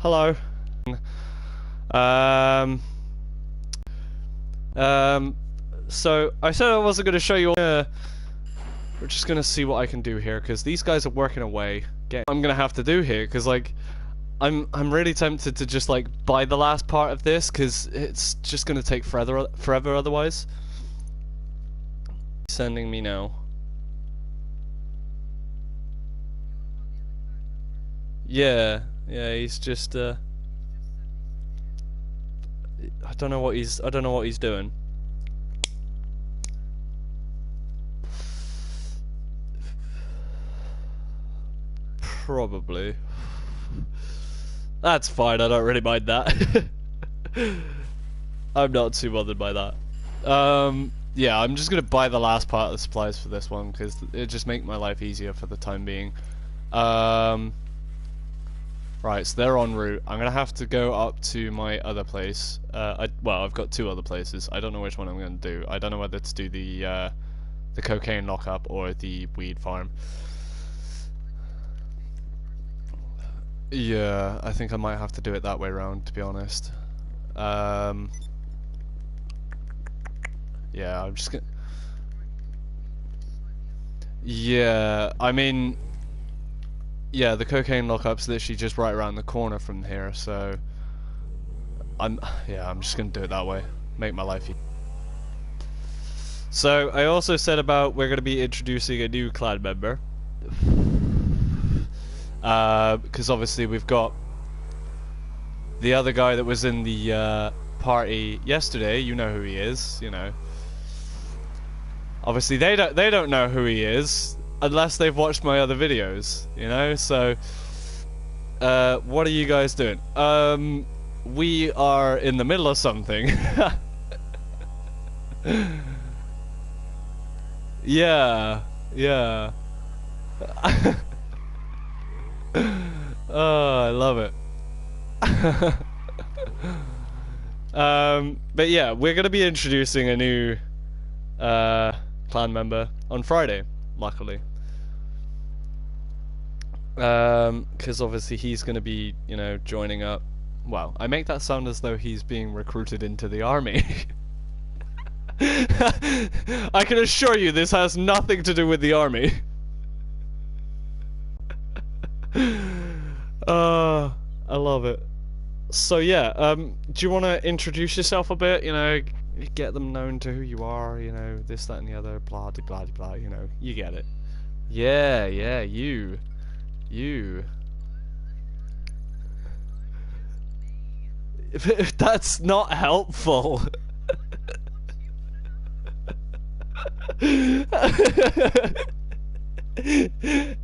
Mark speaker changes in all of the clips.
Speaker 1: Hello. Um. So I said I wasn't going to show you. We're just gonna see what I can do here, because these guys are working away. I'm gonna have to do here, because like, I'm really tempted to just like buy the last part of this, because it's just gonna take forever otherwise. Sending me now. Yeah, he's just I don't know what he's doing. Probably. That's fine, I don't really mind that. I'm not too bothered by that. Yeah, I'm just gonna buy the last part of the supplies for this one, because it just make my life easier for the time being. Right, so they're en route. I'm gonna have to go up to my other place. Well, I've got two other places. I don't know which one I'm gonna do. I don't know whether to do the cocaine lockup or the weed farm. Yeah, I think I might have to do it that way around, to be honest. Yeah, I'm just gonna... Yeah, I mean... Yeah, the cocaine lockup's literally just right around the corner from here, so... I'm just gonna do it that way. Make my life easy. So, I also said about we're gonna be introducing a new clan member. Because obviously we've got the other guy that was in the party yesterday. You know who he is, you know. Obviously they don't know who he is unless they've watched my other videos, you know. So what are you guys doing? We are in the middle of something. Yeah. Oh, I love it. But yeah, we're gonna be introducing a new clan member on Friday, luckily. Because obviously he's gonna be, you know, joining up. Well, I make that sound as though he's being recruited into the army. I can assure you this has nothing to do with the army. I love it. So yeah, do you want to introduce yourself a bit? You know, get them known to who you are. You know, this, that, and the other. Blah, de, blah, de, blah. You know, you get it. Yeah, you. That's not helpful.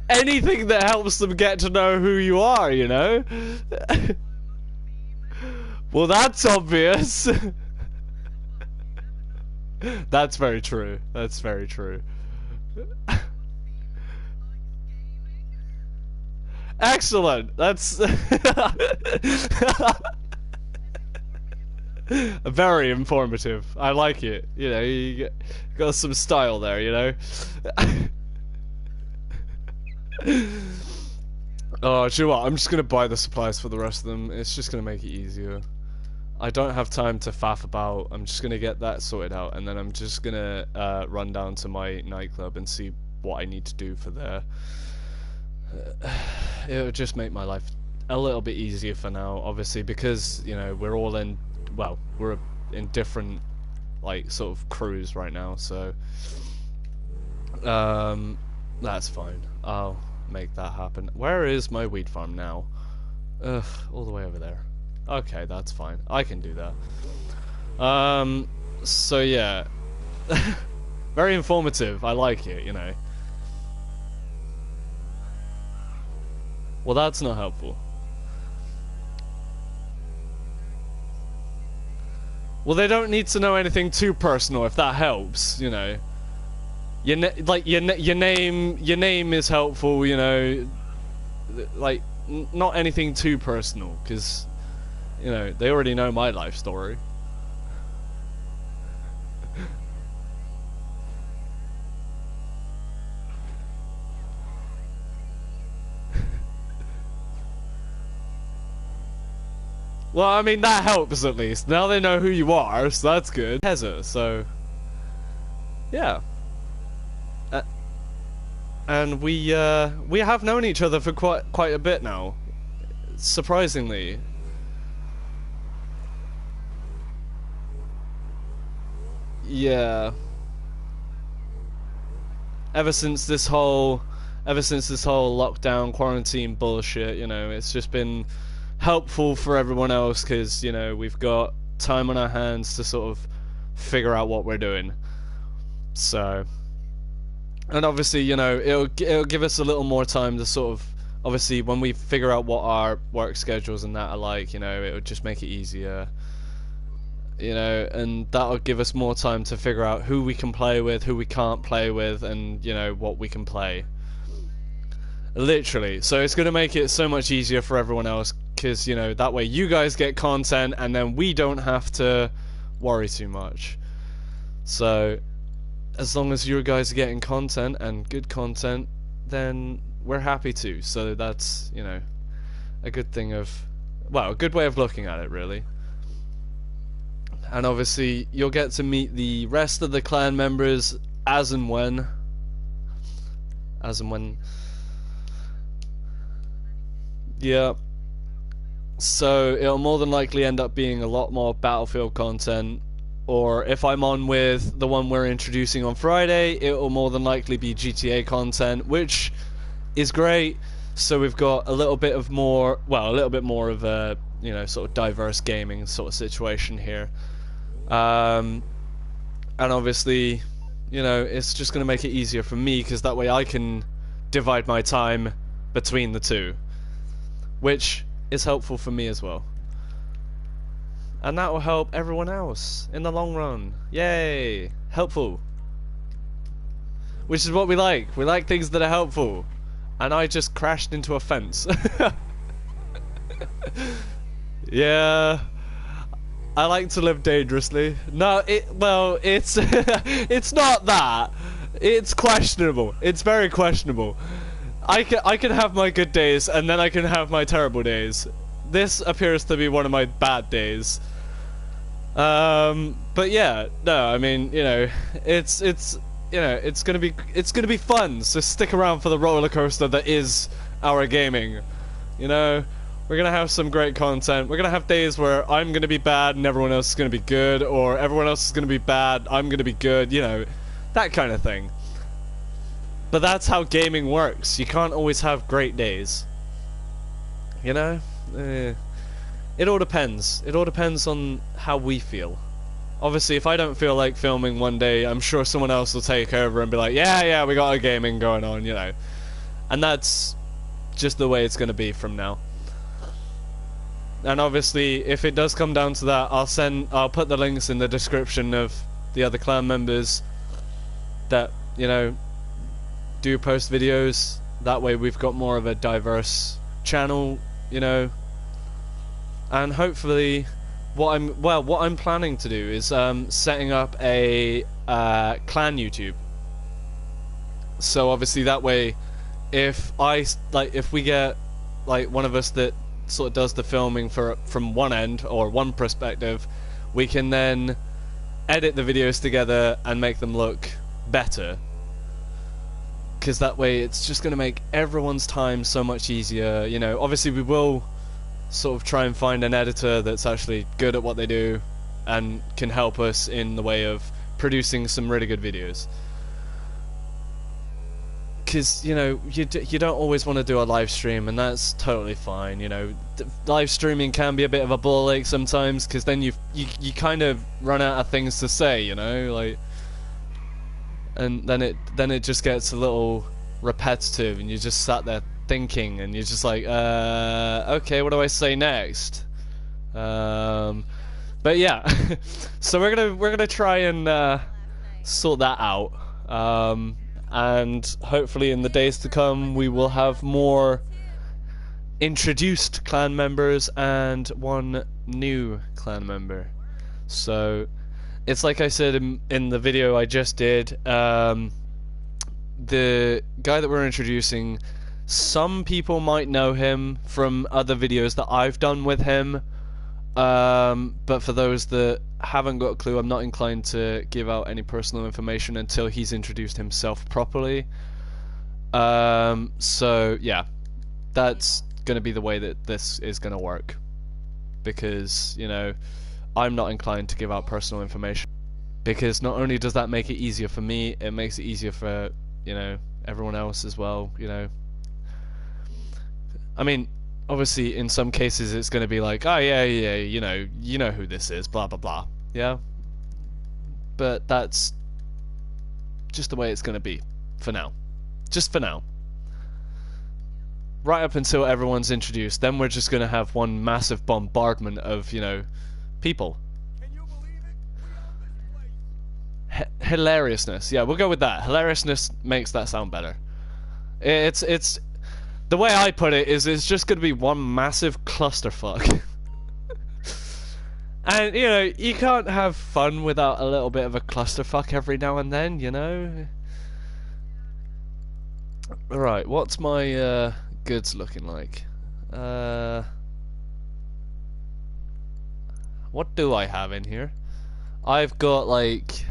Speaker 1: Anything that helps them get to know who you are, you know? Well, that's obvious. That's very true. That's very true. Excellent. That's very informative. I like it. You know, you got some style there, you know? Oh, do you know what? I'm just gonna buy the supplies for the rest of them. It's just gonna make it easier. I don't have time to faff about. I'm just gonna get that sorted out, and then I'm just gonna run down to my nightclub and see what I need to do for there. It'll just make my life a little bit easier for now, obviously, because, you know, we're all in, well, we're in different, like, sort of crews right now, so that's fine. I'll make that happen. Where is my weed farm now? Ugh, all the way over there. Okay, that's fine. I can do that. So yeah. Very informative. I like it, you know. Well, that's not helpful. Well, they don't need to know anything too personal if that helps, you know. Your name is helpful, you know. Like, not anything too personal, because, you know, they already know my life story. Well, I mean, that helps at least. Now they know who you are, so that's good. Heza, so... yeah. And we have known each other for quite a bit now. Surprisingly. Yeah. Ever since this whole lockdown quarantine bullshit, you know, it's just been helpful for everyone else because, you know, we've got time on our hands to sort of figure out what we're doing. So, and obviously, you know, it'll give us a little more time to sort of, obviously, when we figure out what our work schedules and that are like, you know, it'll just make it easier. You know, and that'll give us more time to figure out who we can play with, who we can't play with, and, you know, what we can play. Literally. So it's going to make it so much easier for everyone else, because, you know, that way you guys get content, and then we don't have to worry too much. So, as long as you guys are getting content, and good content, then we're happy to. So that's, you know, a good thing of, well, a good way of looking at it, really. And obviously, you'll get to meet the rest of the clan members as and when. Yeah. So, it'll more than likely end up being a lot more Battlefield content. Or if I'm on with the one we're introducing on Friday, it'll more than likely be GTA content, which is great. So we've got a little bit more of a, you know, sort of diverse gaming sort of situation here. And obviously, you know, it's just going to make it easier for me, because that way I can divide my time between the two, which is helpful for me as well. And that will help everyone else in the long run. Yay! Helpful. Which is what we like. We like things that are helpful. And I just crashed into a fence. Yeah. I like to live dangerously. No, it's it's not that. It's questionable. It's very questionable. I can have my good days, and then I can have my terrible days. This appears to be one of my bad days. But yeah, no, I mean, you know, it's you know, it's gonna be fun. So stick around for the roller coaster that is our gaming. You know, we're gonna have some great content. We're gonna have days where I'm gonna be bad and everyone else is gonna be good, or everyone else is gonna be bad, I'm gonna be good. You know, that kind of thing. But that's how gaming works. You can't always have great days. You know, it all depends. It all depends on how we feel. Obviously, if I don't feel like filming one day, I'm sure someone else will take over and be like, yeah, we got a gaming going on, you know. And that's just the way it's going to be from now. And obviously, if it does come down to that, I'll put the links in the description of the other clan members that, you know, do post videos. That way we've got more of a diverse channel, you know. And hopefully, what I'm planning to do is setting up a clan YouTube. So obviously that way, if we get like one of us that sort of does the filming from one end or one perspective, we can then edit the videos together and make them look better. Because that way it's just going to make everyone's time so much easier. You know, obviously we will sort of try and find an editor that's actually good at what they do and can help us in the way of producing some really good videos. Because, you know, you don't always want to do a live stream, and that's totally fine. You know, live streaming can be a bit of a ball ache sometimes, because then you kind of run out of things to say, you know, like, and then it just gets a little repetitive, and you just sat there thinking, and you're just like, okay, what do I say next? But yeah, so we're gonna try and sort that out. And hopefully in the days to come we will have more introduced clan members and one new clan member. So it's like I said in the video I just did, the guy that we're introducing, some people might know him from other videos that I've done with him. But for those that haven't got a clue, I'm not inclined to give out any personal information until he's introduced himself properly. So yeah, that's gonna be the way that this is gonna work, because, you know, I'm not inclined to give out personal information, because not only does that make it easier for me, it makes it easier for, you know, everyone else as well, you know. I mean, obviously in some cases it's going to be like, oh yeah, you know who this is, blah blah blah, yeah, but that's just the way it's going to be for now, just for now, right up until everyone's introduced. Then we're just going to have one massive bombardment of, you know, people.
Speaker 2: Can you believe it?
Speaker 1: Hilariousness, yeah, we'll go with that. Hilariousness makes that sound better. It's the way I put it is, it's just going to be one massive clusterfuck. And, you know, you can't have fun without a little bit of a clusterfuck every now and then, you know? Right, what's my goods looking like? What do I have in here? I've got like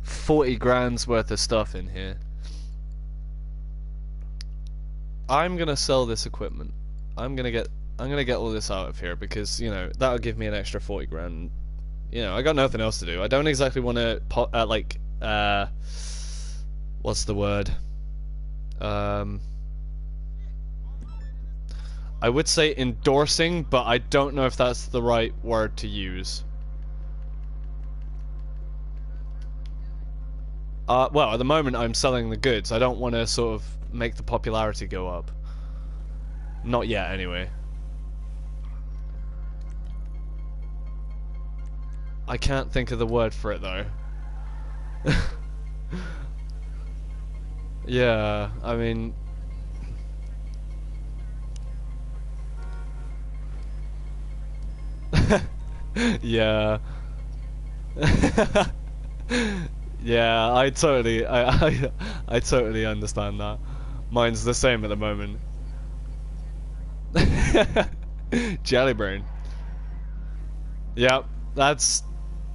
Speaker 1: 40 grand's worth of stuff in here. I'm gonna sell this equipment. I'm gonna get all this out of here, because, you know, that'll give me an extra 40 grand. You know, I got nothing else to do. I don't exactly want to what's the word? I would say endorsing, but I don't know if that's the right word to use. Well, at the moment I'm selling the goods. I don't want to sort of make the popularity go up. Not yet, anyway. I can't think of the word for it, though. Yeah, I mean... yeah. Yeah, I totally understand that. Mine's the same at the moment. Jelly brain. Yep, that's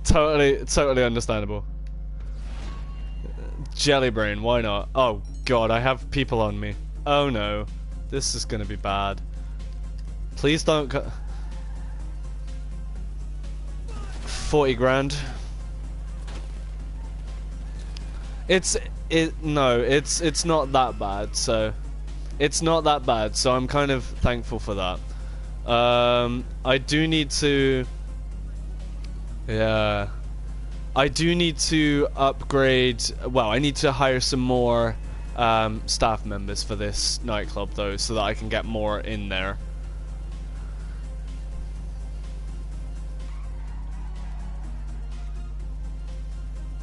Speaker 1: totally understandable. Jelly brain, why not? Oh god, I have people on me. Oh no, this is gonna be bad. Please don't 40 grand. It's not that bad, so it's not that bad, so I'm kind of thankful for that. I do need to, yeah, I do need to upgrade. Well, I need to hire some more staff members for this nightclub, though, so that I can get more in there.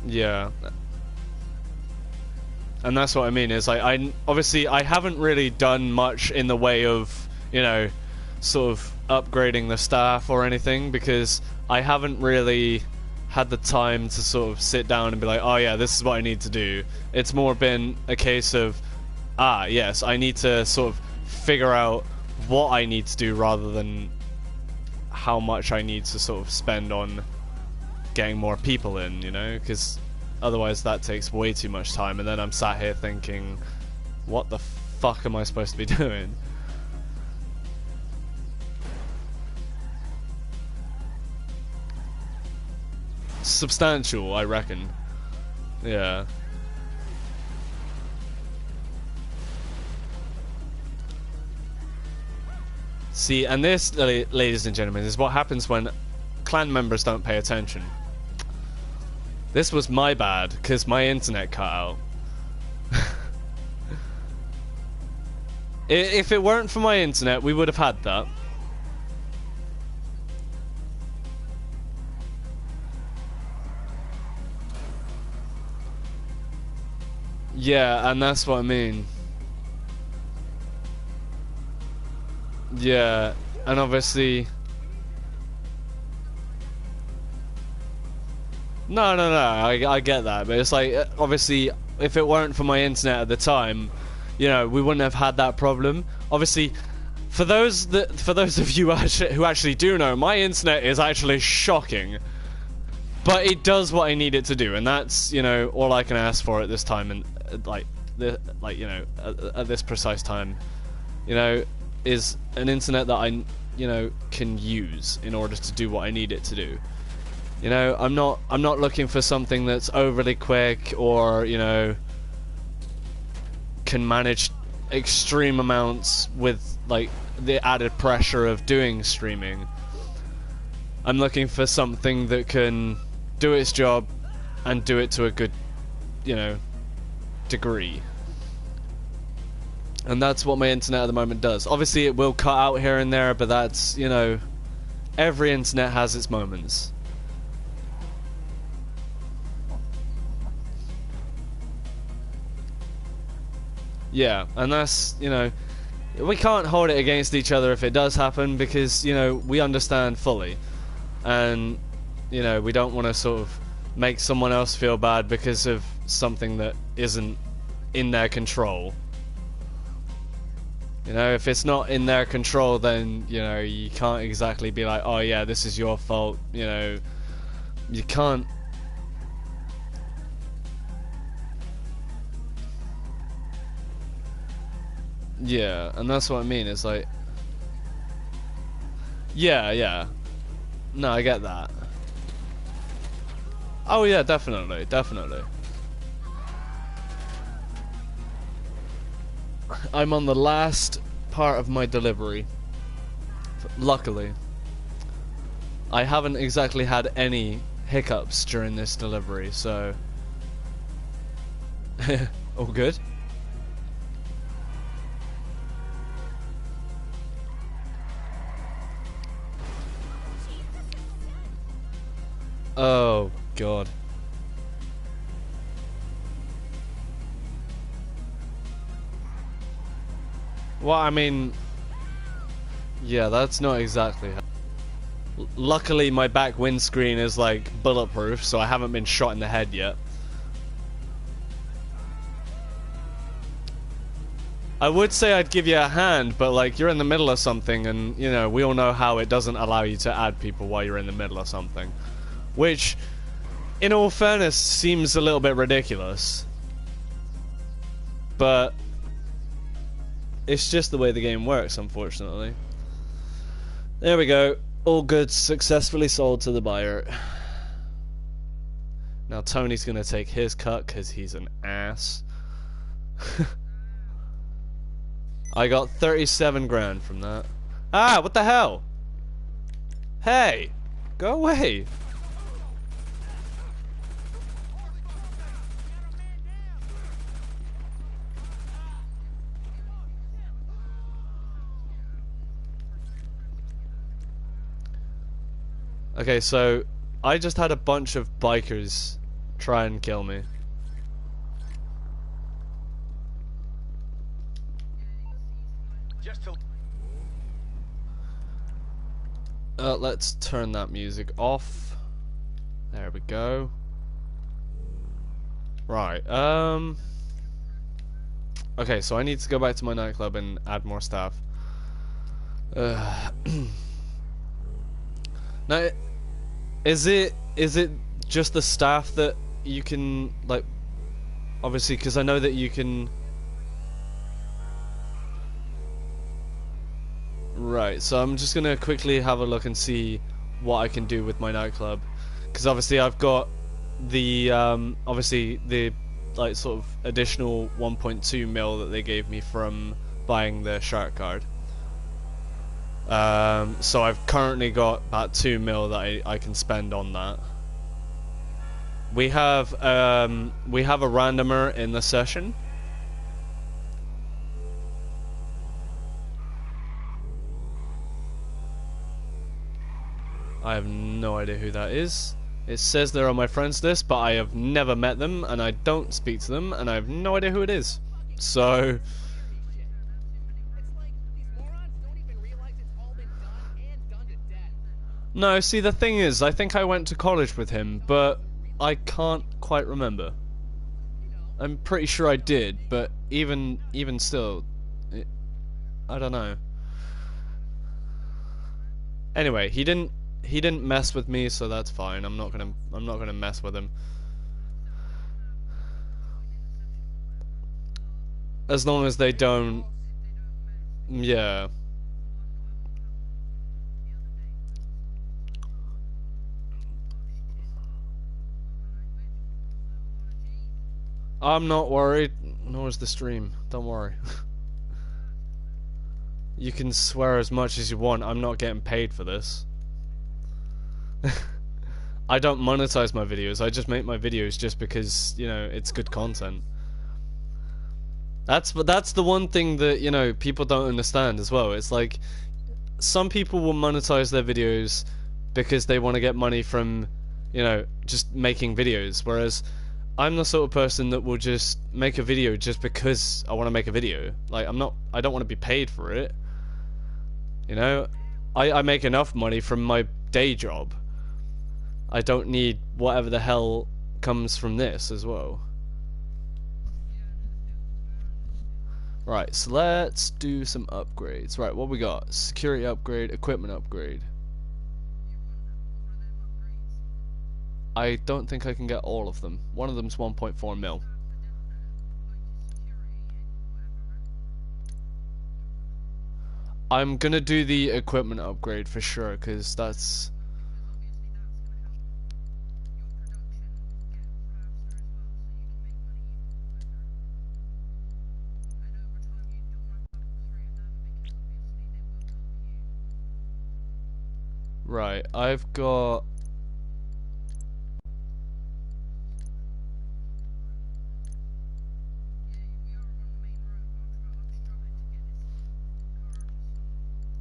Speaker 1: Yeah. And that's what I mean, is I obviously I haven't really done much in the way of, you know, sort of upgrading the staff or anything, because I haven't really had the time to sort of sit down and be like, oh yeah, this is what I need to do. It's more been a case of, ah yes, I need to sort of figure out what I need to do, rather than how much I need to sort of spend on getting more people in, you know, because otherwise that takes way too much time, and then I'm sat here thinking, what the fuck am I supposed to be doing? Substantial, I reckon. Yeah. See, and this, ladies and gentlemen, is what happens when clan members don't pay attention. This was my bad, because my internet cut out. If it weren't for my internet, we would have had that. Yeah, and that's what I mean. Yeah, and obviously... No, I get that, but it's like, obviously, if it weren't for my internet at the time, you know, we wouldn't have had that problem. Obviously, For those of you who actually do know, my internet is actually shocking. But it does what I need it to do, and that's, you know, all I can ask for at this time, and you know, at this precise time, you know, is an internet that I, you know, can use in order to do what I need it to do. You know, I'm not looking for something that's overly quick or, you know, can manage extreme amounts with like the added pressure of doing streaming. I'm looking for something that can do its job and do it to a good, you know, degree. And that's what my internet at the moment does. Obviously it will cut out here and there, but that's, you know, every internet has its moments. Yeah, and that's, you know, we can't hold it against each other if it does happen, because, you know, we understand fully. And, you know, we don't want to sort of make someone else feel bad because of something that isn't in their control. You know, if it's not in their control, then, you know, you can't exactly be like, oh yeah, this is your fault, you know. You can't. Yeah, and that's what I mean, it's like... Yeah. No, I get that. Oh yeah, definitely. I'm on the last part of my delivery. Luckily. I haven't exactly had any hiccups during this delivery, so... all good? Oh, God. Well, I mean... Yeah, that's not exactly how... Luckily, my back windscreen is, like, bulletproof, so I haven't been shot in the head yet. I would say I'd give you a hand, but, like, you're in the middle of something, and, you know, we all know how it doesn't allow you to add people while you're in the middle of something. Which, in all fairness, seems a little bit ridiculous. But it's just the way the game works, unfortunately. There we go. All goods successfully sold to the buyer. Now Tony's gonna take his cut because he's an ass. I got 37 grand from that. Ah, what the hell? Hey! Go away! Okay, so I just had a bunch of bikers try and kill me. Let's turn that music off. There we go. Right, okay, so I need to go back to my nightclub and add more staff. Now, is it just the staff that you can, like, obviously, because I know that you can... Right, so I'm just gonna quickly have a look and see what I can do with my nightclub, because obviously I've got the, obviously the, like, sort of additional 1.2 mil that they gave me from buying the shark card. So I've currently got about 2 mil that I can spend on that. We have a randomer in the session. I have no idea who that is. It says they're on my friends list, but I have never met them, and I don't speak to them, and I have no idea who it is. So... No, see, the thing is, I think I went to college with him, but I can't quite remember. I'm pretty sure I did, but even still, I don't know. Anyway, he didn't mess with me, so that's fine. I'm not gonna mess with him. As long as they don't, yeah. I'm not worried, nor is the stream. Don't worry. You can swear as much as you want. I'm not getting paid for this. I don't monetize my videos. I just make my videos just because, you know, it's good content. That's the one thing that, you know, people don't understand as well. It's like some people will monetize their videos because they want to get money from, you know, just making videos, whereas I'm the sort of person that will just make a video just because I want to make a video. Like, I don't want to be paid for it. You know, I make enough money from my day job. I don't need whatever the hell comes from this as well. Right, so let's do some upgrades. Right, what we got? Security upgrade, equipment upgrade. I don't think I can get all of them. One of them's 1.4 mil. I'm gonna do the equipment upgrade for sure, because that's... Right, I've got...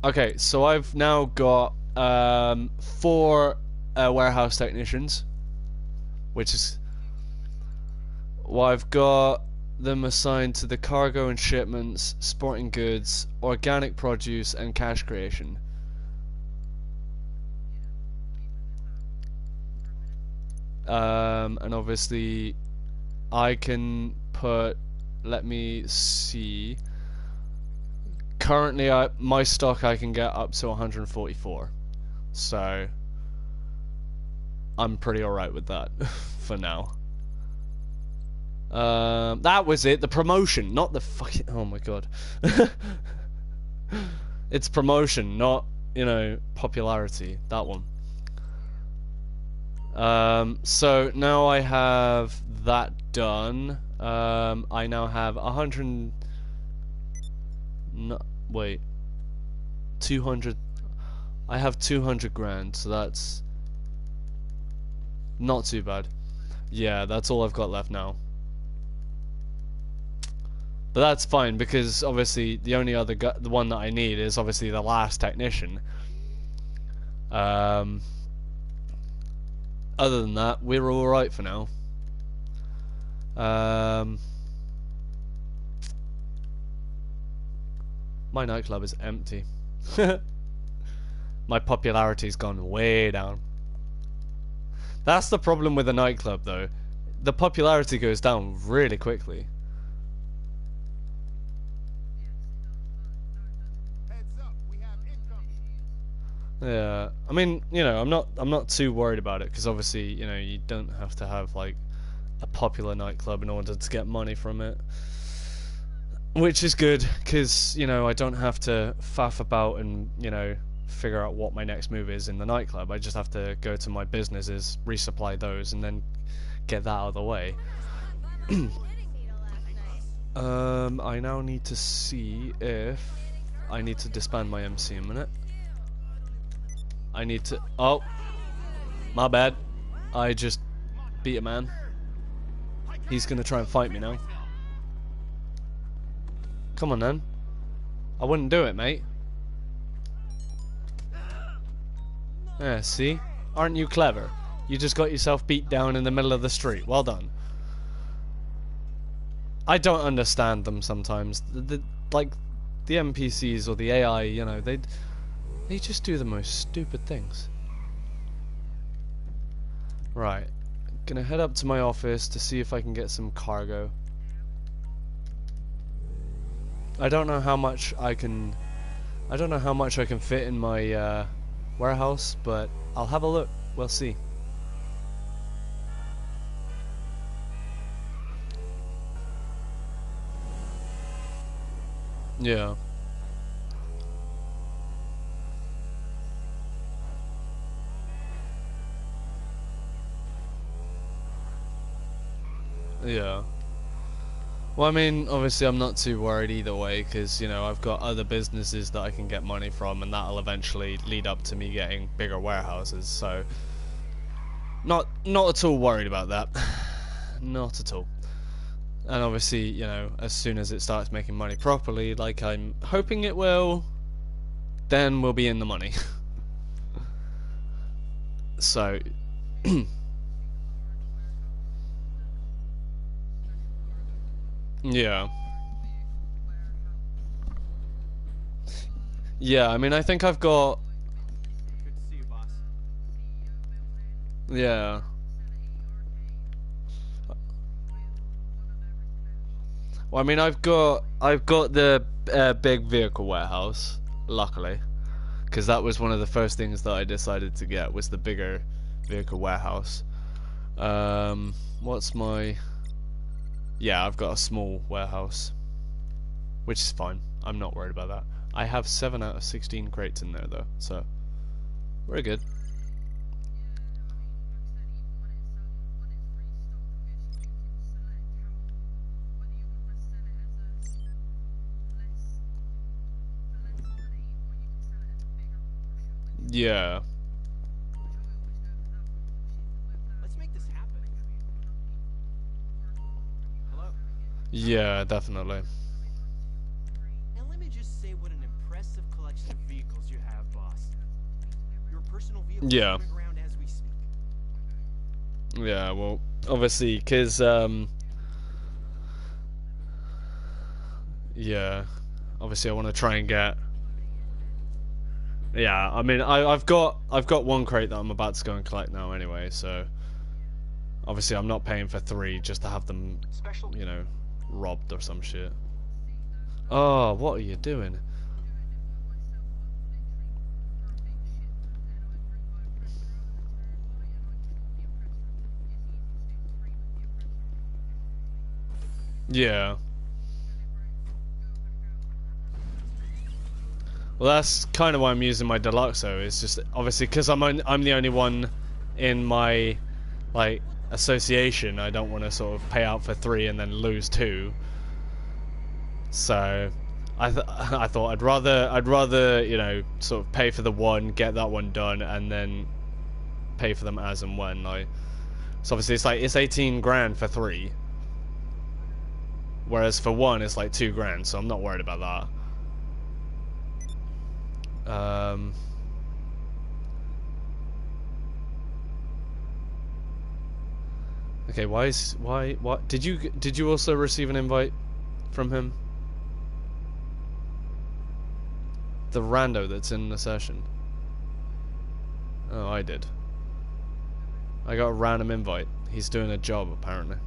Speaker 1: Okay, so I've now got 4 warehouse technicians, which is... Well, I've got them assigned to the cargo and shipments, sporting goods, organic produce, and cash creation. And obviously I can put, let me see, currently my stock I can get up to 144, so I'm pretty alright with that for now. That was it, the promotion, not the fucking, oh my god. It's promotion, not, you know, popularity, that one. So now I have that done. I now have 100. No, wait. 200. I have 200 grand, so that's not too bad. Yeah, that's all I've got left now. But that's fine because obviously the only other the one that I need is obviously the last technician. Other than that, we're alright for now. My nightclub is empty. My popularity's gone way down. That's the problem with a nightclub though. The popularity goes down really quickly. Yeah, I mean, you know, I'm not too worried about it because obviously, you know, you don't have to have like a popular nightclub in order to get money from it, which is good because, you know, I don't have to faff about and, you know, figure out what my next move is in the nightclub. I just have to go to my businesses, resupply those, and then get that out of the way. I now need to see if I need to disband my MC a minute. I need to... Oh! My bad. I just beat a man. He's gonna try and fight me now. Come on then. I wouldn't do it, mate. Yeah, see? Aren't you clever? You just got yourself beat down in the middle of the street. Well done. I don't understand them sometimes. Like, the NPCs or the AI, you know, they just do the most stupid things. Right. Gonna head up to my office to see if I can get some cargo. I don't know how much I can fit in my warehouse, but I'll have a look. We'll see. Yeah. Yeah. Well, I mean, obviously I'm not too worried either way, because, you know, I've got other businesses that I can get money from, and that'll eventually lead up to me getting bigger warehouses, so... Not at all worried about that. Not at all. And obviously, you know, as soon as it starts making money properly, like I'm hoping it will, then we'll be in the money. So... Yeah. Yeah, I mean, I think I've got...
Speaker 2: Good to see you, boss.
Speaker 1: Yeah. Well, I mean, I've got the big vehicle warehouse, luckily, because that was one of the first things that I decided to get, was the bigger vehicle warehouse. What's my... Yeah, I've got a small warehouse, which is fine. I'm not worried about that. I have 7 out of 16 crates in there, though, so we're good. Yeah.
Speaker 2: Let's make this happen. Hello?
Speaker 1: Yeah, definitely.
Speaker 2: And let me just say what an impressive collection of vehicles you have, boss. Your personal vehicle is
Speaker 1: Yeah.
Speaker 2: moving around as we speak.
Speaker 1: Yeah, well, obviously, because, yeah, obviously I want to try and get... Yeah, I mean, I've got one crate that I'm about to go and collect now anyway, so... Obviously I'm not paying for 3 just to have them, you know, robbed or some shit. Oh, what are you doing? Yeah. Well, that's kind of why I'm using my Deluxo. It's just obviously because I'm the only one in my like association. I don't want to sort of pay out for 3 and then lose 2. So I thought I'd rather you know sort of pay for the 1, get that one done, and then pay for them as and when. Like, so obviously it's 18 grand for 3. Whereas for 1 it's like 2 grand, so I'm not worried about that. Okay, what did you also receive an invite from him? The rando that's in the session. Oh, I did. I got a random invite. He's doing a job apparently.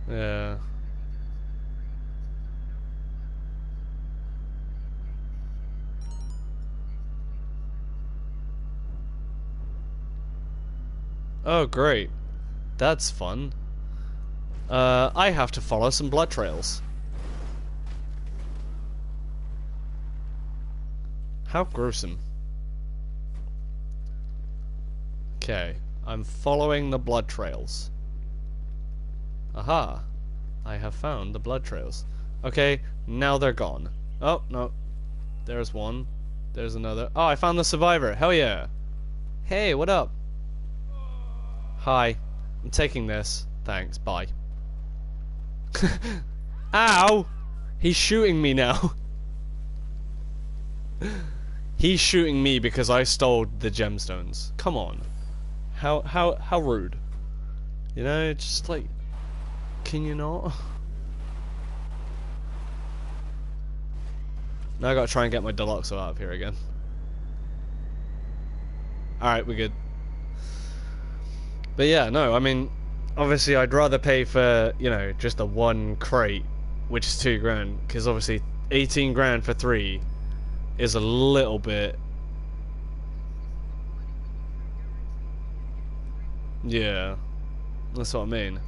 Speaker 1: Yeah. Oh, great. That's fun. I have to follow some blood trails. How gruesome. Okay, I'm following the blood trails. Aha! I have found the blood trails. Okay, now they're gone. Oh, no. There's one. There's another. Oh, I found the survivor. Hell yeah. Hey, what up? Hi. I'm taking this. Thanks. Bye. Ow! He's shooting me now. He's shooting me because I stole the gemstones. Come on. How rude. You know, just like... Can you not? Now I gotta try and get my Deluxo out of here again. Alright, we're good. But yeah, no, I mean, obviously I'd rather pay for, you know, just a 1 crate which is 2 grand, because obviously 18 grand for 3 is a little bit. Yeah, that's what I mean.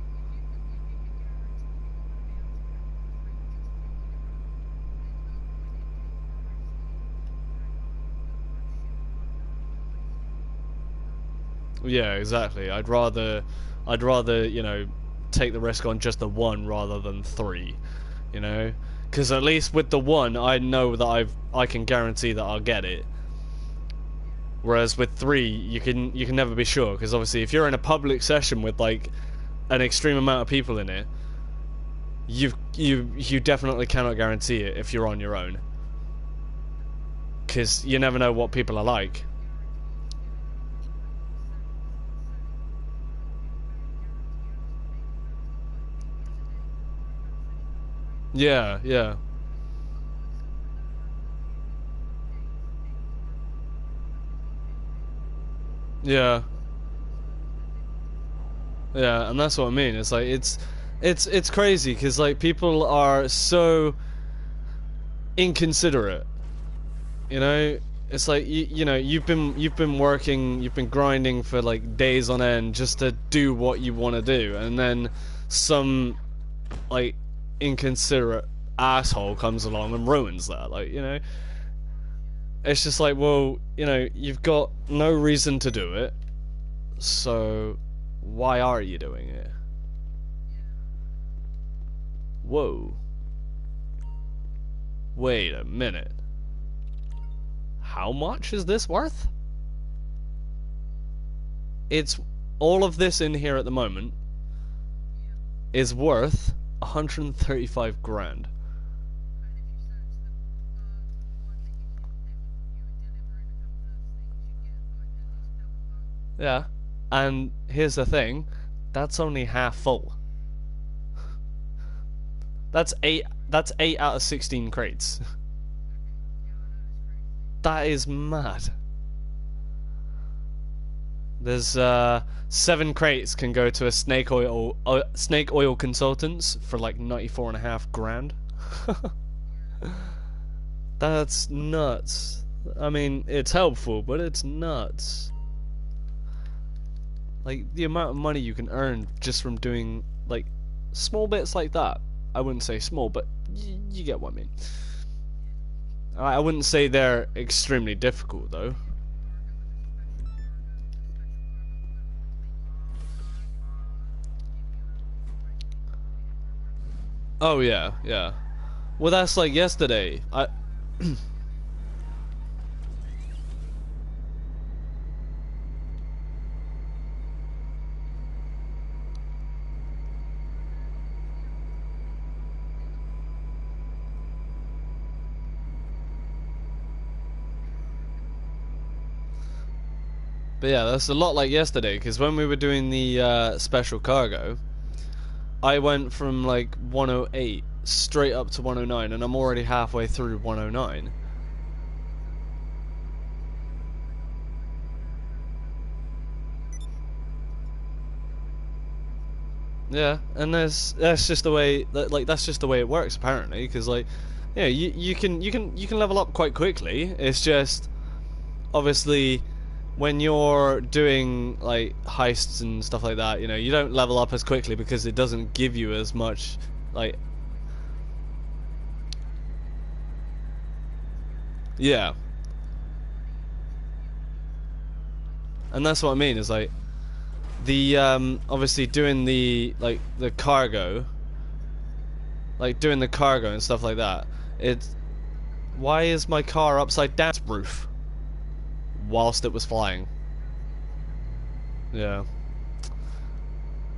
Speaker 1: Yeah, exactly. I'd rather, you know, take the risk on just the 1 rather than 3, you know, because at least with the 1, I know that I can guarantee that I'll get it. Whereas with 3, you can never be sure, because obviously if you're in a public session with like an extreme amount of people in it, you definitely cannot guarantee it if you're on your own, because you never know what people are like. Yeah, yeah. Yeah. Yeah, and that's what I mean. It's like it's crazy because like people are so inconsiderate. You know, it's like you know you've been working, you've been grinding for like days on end just to do what you want to do, and then some like inconsiderate asshole comes along and ruins that. Like, you know, it's just like, well, you know, you've got no reason to do it, so why are you doing it? Whoa. Wait a minute. How much is this worth? It's all of this in here at the moment is worth 135 grand. Yeah, and here's the thing, that's only half full. That's 8 out of 16 crates. That is mad. There's 7 crates can go to a snake oil consultants for like 94.5 grand. That's nuts. I mean, it's helpful, but it's nuts. Like, the amount of money you can earn just from doing like small bits like that. I wouldn't say small, but you get what I mean. I wouldn't say they're extremely difficult though. Oh yeah, yeah. Well, that's like yesterday. But yeah, that's a lot like yesterday, because when we were doing the special cargo, I went from like 108 straight up to 109, and I'm already halfway through 109. Yeah, and that's just the way that's just the way it works apparently, because like, yeah, you can level up quite quickly. It's just obviously when you're doing like heists and stuff like that, you know, you don't level up as quickly because it doesn't give you as much like. Yeah. And that's what I mean, is like the obviously doing the like the cargo, like doing the cargo and stuff like that. It's, why is my car upside down roof whilst it was flying? Yeah.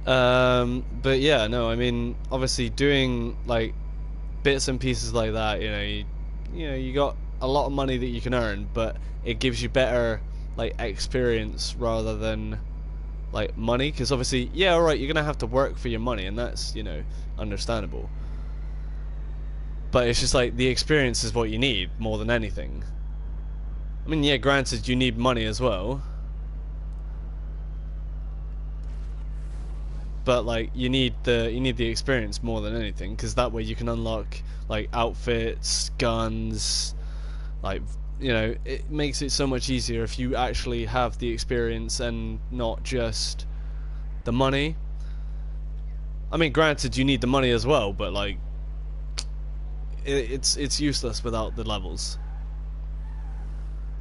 Speaker 1: But yeah, no, I mean, obviously doing like bits and pieces like that, you know, you got a lot of money that you can earn, but it gives you better like experience rather than like money, because obviously, yeah, alright, you're gonna have to work for your money, and that's, you know, understandable. But it's just like the experience is what you need more than anything. I mean, yeah, granted, you need money as well. but like you need the experience more than anything, because that way you can unlock like outfits, guns, like, you know, it makes it so much easier if you actually have the experience and not just the money. I mean, granted, you need the money as well, but like it's useless without the levels.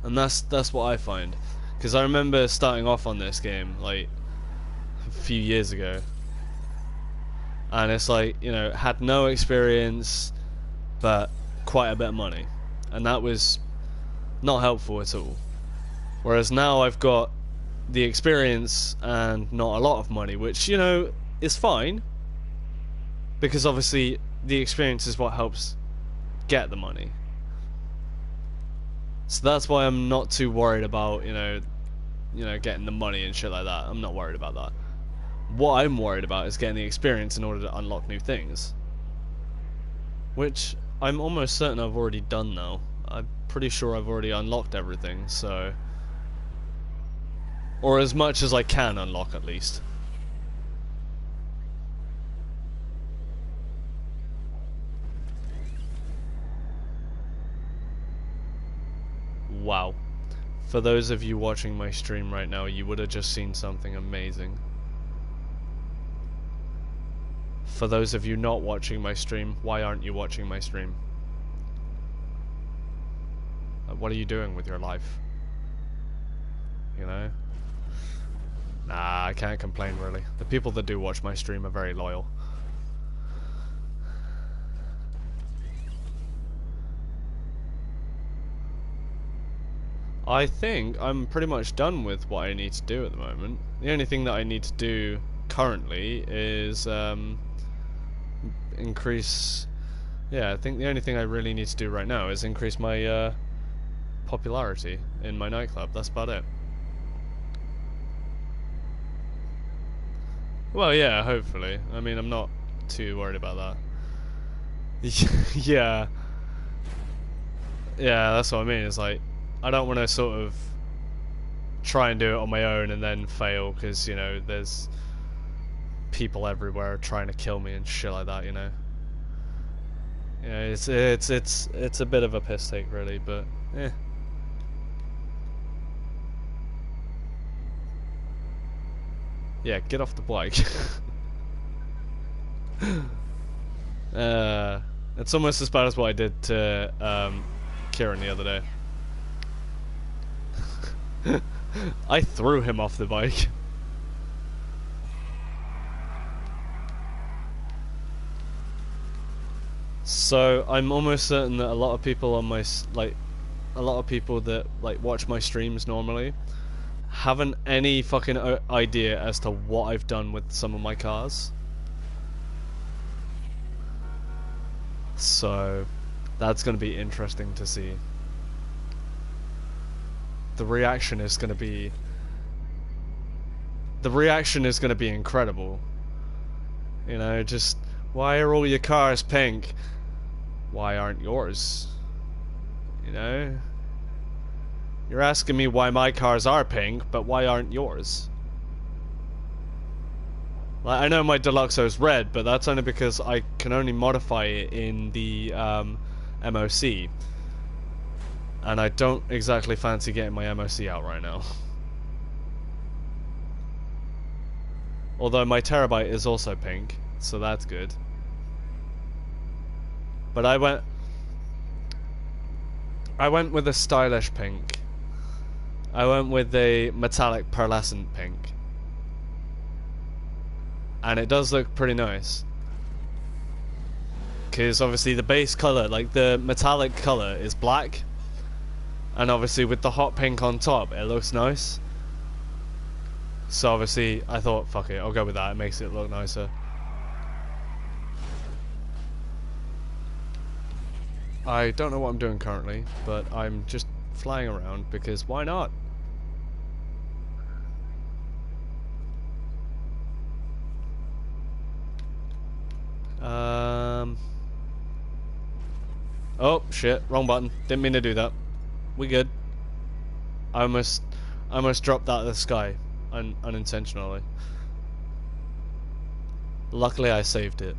Speaker 1: And that's what I find, because I remember starting off on this game like a few years ago, and it's like, you know, had no experience but quite a bit of money, and that was not helpful at all. Whereas now I've got the experience and not a lot of money, which, you know, is fine, because obviously the experience is what helps get the money. So that's why I'm not too worried about, you know, getting the money and shit like that. I'm not worried about that. What I'm worried about is getting the experience in order to unlock new things, which I'm almost certain I've already done now. I'm pretty sure I've already unlocked everything, so, or as much as I can unlock at least. Wow. For those of you watching my stream right now, you would have just seen something amazing. For those of you not watching my stream, why aren't you watching my stream? What are you doing with your life? You know? Nah, I can't complain really. The people that do watch my stream are very loyal. I think I'm pretty much done with what I need to do at the moment. The only thing that I need to do currently is increase... Yeah, I think the only thing I really need to do right now is increase my popularity in my nightclub. That's about it. Well, yeah, hopefully. I mean, I'm not too worried about that. Yeah. Yeah, that's what I mean. It's like, I don't want to sort of try and do it on my own and then fail, because, you know, there's people everywhere trying to kill me and shit like that, you know. Yeah, it's a bit of a piss take really, but eh. Yeah, get off the bike. It's almost as bad as what I did to Kieran the other day. I threw him off the bike. So I'm almost certain that a lot of people on my a lot of people that like watch my streams normally haven't any fucking idea as to what I've done with some of my cars. So that's going to be interesting to see. The reaction is going to be incredible. You know, just, why are all your cars pink? Why aren't yours? You know? You're asking me why my cars are pink, but why aren't yours? Like, I know my Deluxo is red, but that's only because I can only modify it in the MOC. And I don't exactly fancy getting my MOC out right now. Although my Terabyte is also pink, so that's good. But I went with a stylish pink. I went with a metallic pearlescent pink. And it does look pretty nice. Because obviously the base color, like the metallic color, is black. And obviously with the hot pink on top, it looks nice. So obviously I thought, fuck it, I'll go with that, it makes it look nicer. I don't know what I'm doing currently, but I'm just flying around because why not? Oh shit, wrong button. Didn't mean to do that. We good. I almost dropped that out of the sky unintentionally. Luckily I saved it.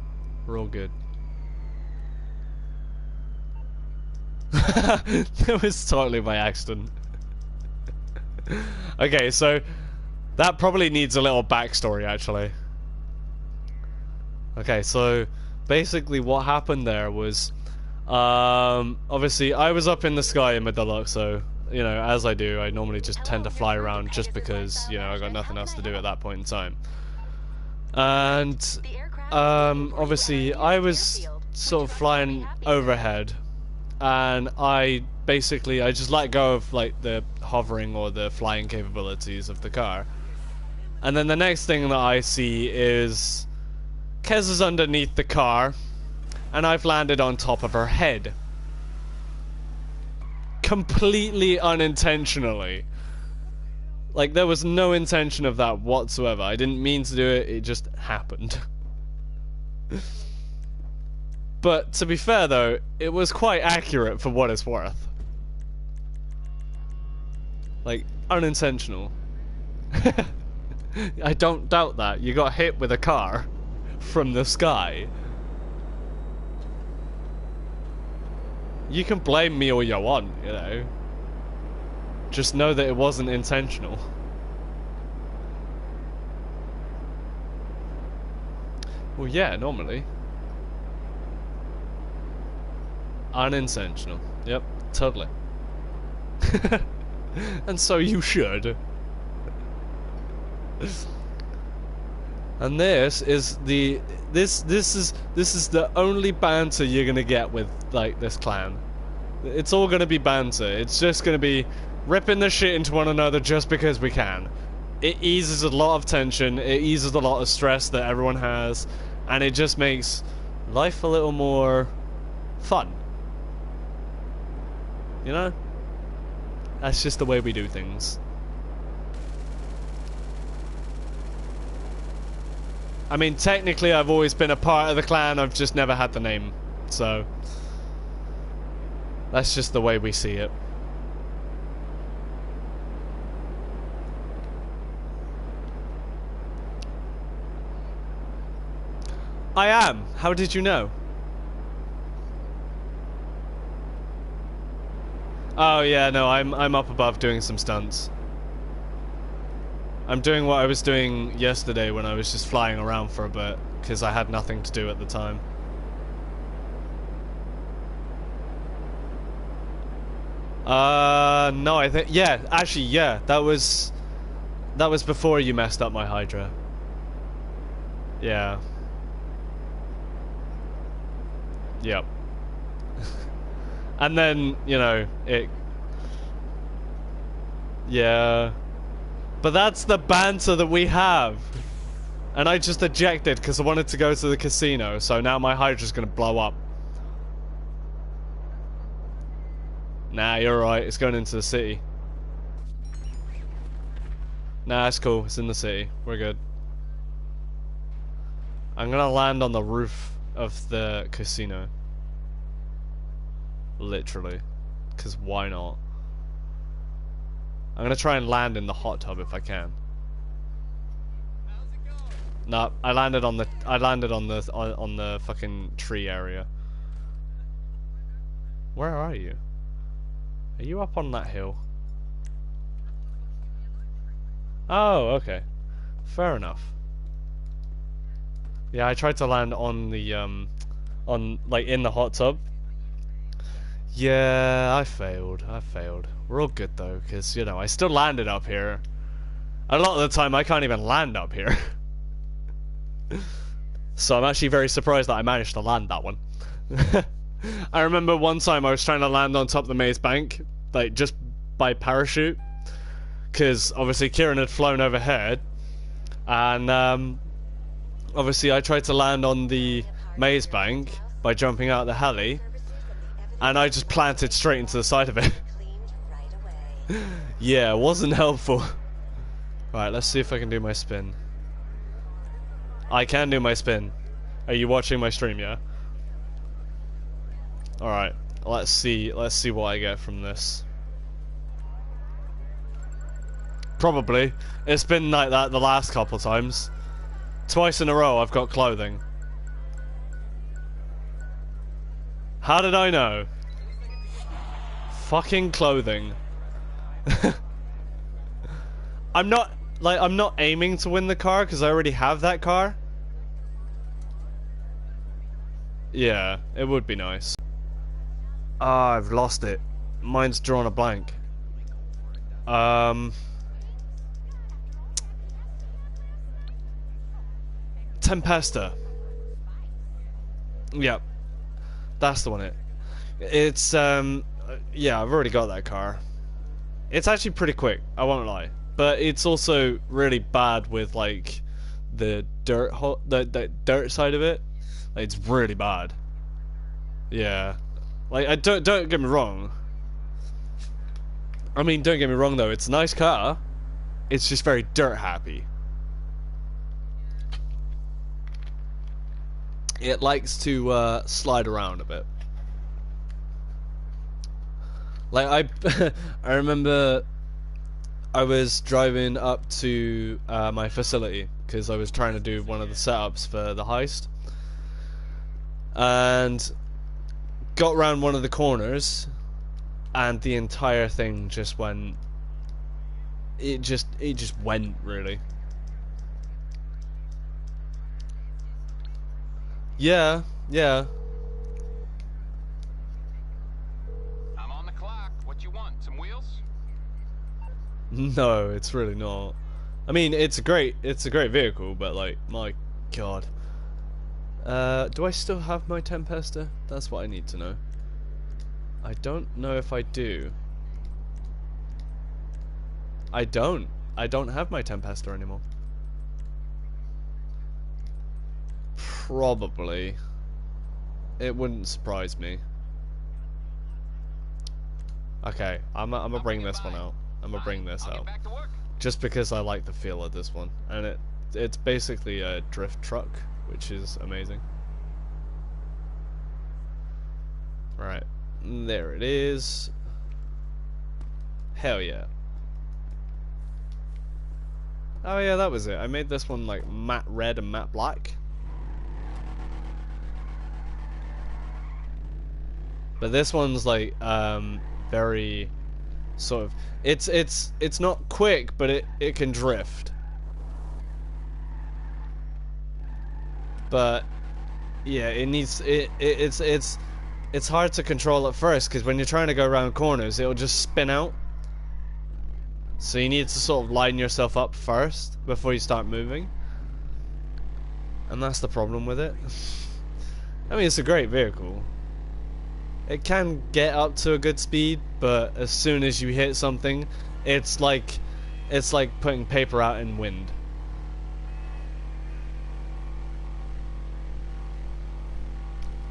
Speaker 1: We're all good. That was totally by accident. Okay, so that probably needs a little backstory actually. Okay, so basically what happened there was obviously I was up in the sky in my deluxe, so you know, as I do, I normally just tend to fly around just because, you know, I got nothing else to do at that point in time. And obviously I was sort of flying overhead, and I just let go of like the hovering or the flying capabilities of the car. And then the next thing that I see is Kez is underneath the car, and I've landed on top of her head. Completely unintentionally. Like, there was no intention of that whatsoever. I didn't mean to do it, it just happened. But, to be fair though, it was quite accurate for what it's worth. Like, unintentional. I don't doubt that. You got hit with a car from the sky. You can blame me all you want, you know. Just know that it wasn't intentional. Well, yeah, normally. Unintentional. Yep, totally. And so you should. And this is the this is the only banter you're gonna get with like this clan. It's all gonna be banter. It's just gonna be ripping the shit into one another just because we can. It eases a lot of tension, it eases a lot of stress that everyone has, and it just makes life a little more fun. You know? That's just the way we do things. I mean, technically I've always been a part of the clan, I've just never had the name. So that's just the way we see it. I am. How did you know? Oh yeah, no, I'm up above doing some stunts. I'm doing what I was doing yesterday when I was just flying around for a bit, because I had nothing to do at the time. No, I think, yeah, actually, yeah, that was before you messed up my Hydra. Yeah. Yep. And then, you know, it... Yeah. But that's the banter that we have. And I just ejected because I wanted to go to the casino, so now my Hydra's gonna blow up. Nah, you're right, it's going into the city. Nah, it's cool, it's in the city. We're good. I'm gonna land on the roof of the casino. Literally. Because why not? I'm gonna try and land in the hot tub if I can. No, I landed on the fucking tree area. Where are you? Are you up on that hill? Oh, okay. Fair enough. Yeah, I tried to land on the like in the hot tub. Yeah, I failed. We're all good though, because, you know, I still landed up here. A lot of the time I can't even land up here. So I'm actually very surprised that I managed to land that one. I remember one time I was trying to land on top of the maze bank, like just by parachute, because obviously Kieran had flown overhead, and obviously I tried to land on the maze bank by jumping out of the heli, and I just planted straight into the side of it. Yeah, it wasn't helpful. Right, let's see if I can do my spin. I can do my spin. Are you watching my stream, yeah? Alright, let's see what I get from this. Probably. It's been like that the last couple times. Twice in a row I've got clothing. How did I know? Fucking clothing. I'm not aiming to win the car because I already have that car. Yeah, it would be nice. Ah, I've lost it. Mine's drawn a blank. Tempesta. Yep. That's the one. It's yeah, I've already got that car. It's actually pretty quick, I won't lie. But it's also really bad with like the the dirt side of it. Like, it's really bad. Yeah. Like, I don't get me wrong. I mean, don't get me wrong though, it's a nice car. It's just very dirt happy. It likes to slide around a bit. Like I remember I was driving up to my facility because I was trying to do one of the setups for the heist, and got around one of the corners, and the entire thing just went. It just went really. Yeah, yeah.
Speaker 3: I'm on the clock. What you want? Some wheels?
Speaker 1: No, it's really not. I mean, it's a great vehicle, but like, my god. Do I still have my Tempesta? That's what I need to know. I don't know if I do. I don't have my Tempesta anymore. Probably. It wouldn't surprise me. Okay, I'm gonna bring this one out. I'm gonna bring this out. Just because I like the feel of this one. And it's basically a drift truck, which is amazing. Right. There it is. Hell yeah. Oh yeah, that was it. I made this one like matte red and matte black. But this one's like very sort of it's not quick, but it can drift. But yeah, it needs it's hard to control at first because when you're trying to go around corners, it'll just spin out. So you need to sort of line yourself up first before you start moving. And that's the problem with it. I mean, it's a great vehicle. It can get up to a good speed, but as soon as you hit something, it's like putting paper out in wind.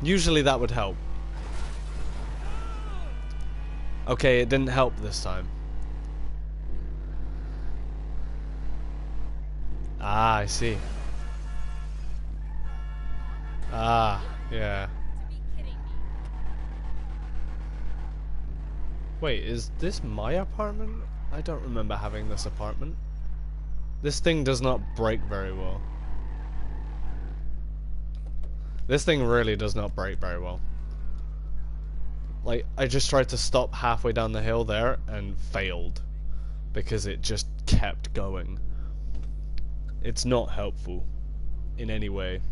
Speaker 1: Usually that would help. Okay, it didn't help this time. Ah, I see. Ah, yeah. Wait, is this my apartment? I don't remember having this apartment. This thing does not brake very well. This thing really does not brake very well. Like, I just tried to stop halfway down the hill there and failed. Because it just kept going. It's not helpful in any way.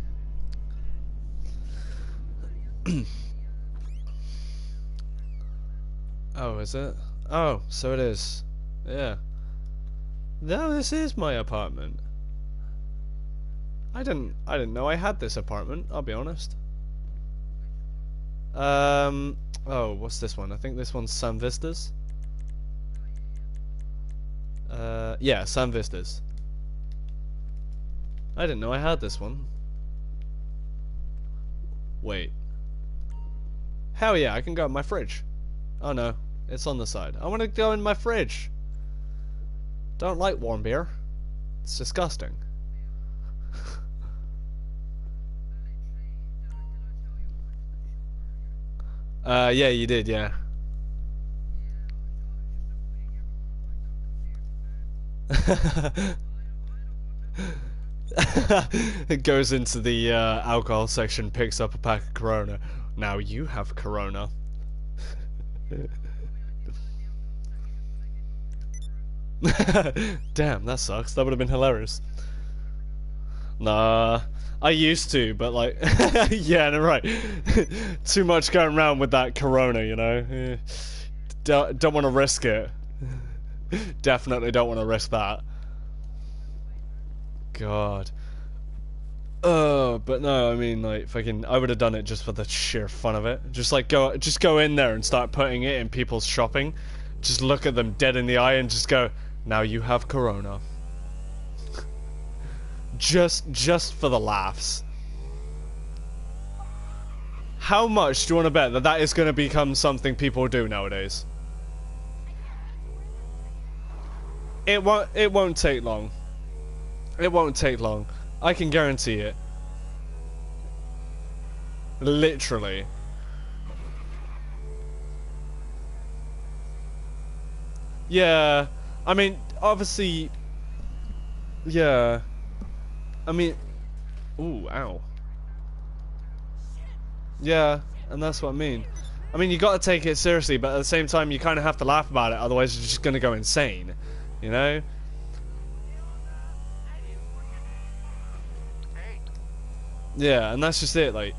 Speaker 1: Oh, is it? Oh, so it is. Yeah. No, this is my apartment. I didn't know I had this apartment, I'll be honest. Oh, what's this one? I think this one's San Vistas. Yeah, San Vistas. I didn't know I had this one. Wait. Hell yeah, I can go in my fridge. Oh no, it's on the side. I want to go in my fridge. Don't like warm beer. It's disgusting. Yeah, you did, yeah. It goes into the alcohol section, picks up a pack of Corona. Now you have Corona. Damn, that sucks. That would have been hilarious. Nah, I used to, but like, yeah, no, right. Too much going around with that Corona, you know. Don't want to risk it. Definitely don't want to risk that. God. But no, I mean, like, fucking, I would have done it just for the sheer fun of it. Just go in there and start putting it in people's shopping. Just look at them dead in the eye and just go, now you have Corona. Just for the laughs. How much do you want to bet that that is going to become something people do nowadays? It won't take long. It won't take long. I can guarantee it. Literally. Yeah, I mean, obviously, yeah. I mean, ooh, ow. Yeah, and that's what I mean. I mean, you gotta take it seriously, but at the same time, you kind of have to laugh about it, otherwise you're just gonna go insane, you know? Yeah, and that's just it, like,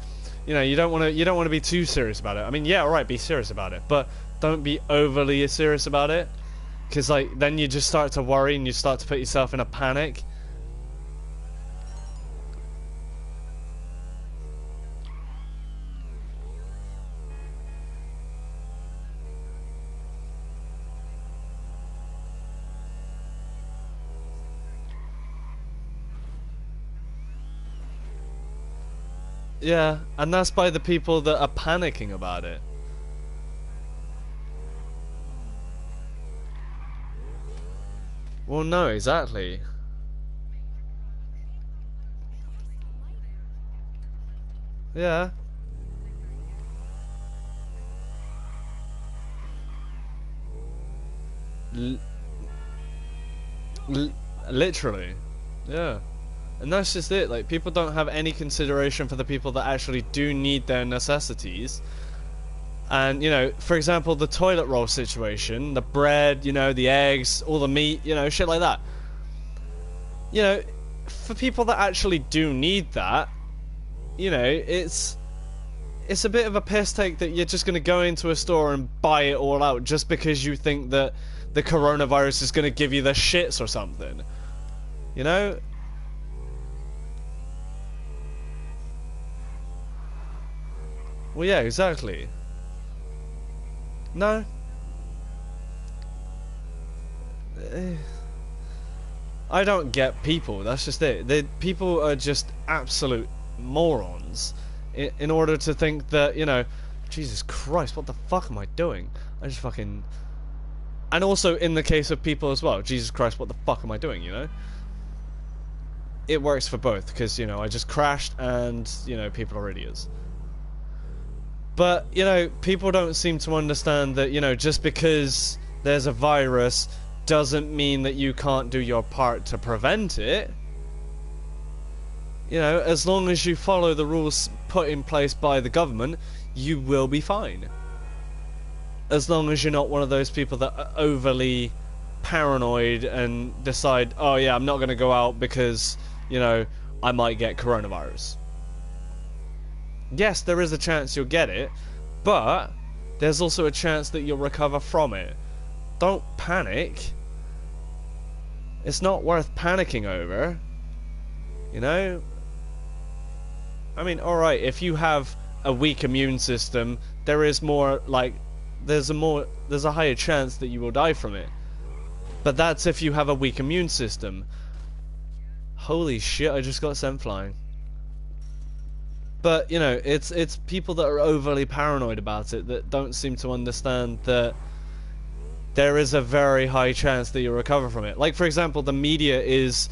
Speaker 1: you know, you don't want to be too serious about it. I mean, yeah, alright, be serious about it, but don't be overly serious about it, because, like, then you just start to worry and you start to put yourself in a panic. Yeah, and that's by the people that are panicking about it. Well, no, exactly. Yeah. Literally. Yeah. And that's just it, like, people don't have any consideration for the people that actually do need their necessities. And, you know, for example, the toilet roll situation, the bread, you know, the eggs, all the meat, you know, shit like that. You know, for people that actually do need that, you know, it's a bit of a piss take that you're just going to go into a store and buy it all out just because you think that the coronavirus is going to give you the shits or something. You know? Well, yeah, exactly. No. I don't get people, that's just it. People are just absolute morons in order to think that, you know, Jesus Christ, what the fuck am I doing? I just fucking... And also in the case of people as well, Jesus Christ, what the fuck am I doing, you know? It works for both, because, you know, I just crashed and, you know, people are idiots. But, you know, people don't seem to understand that, you know, just because there's a virus doesn't mean that you can't do your part to prevent it. You know, as long as you follow the rules put in place by the government, you will be fine. As long as you're not one of those people that are overly paranoid and decide, oh yeah, I'm not going to go out because, you know, I might get coronavirus. Yes, there is a chance you'll get it, but there's also a chance that you'll recover from it. Don't panic. It's not worth panicking over. You know? I mean, alright, if you have a weak immune system, there is more, like, there's a higher chance that you will die from it. But that's if you have a weak immune system. Holy shit, I just got sent flying. But, you know, it's people that are overly paranoid about it that don't seem to understand that there is a very high chance that you'll recover from it. Like, for example, the media is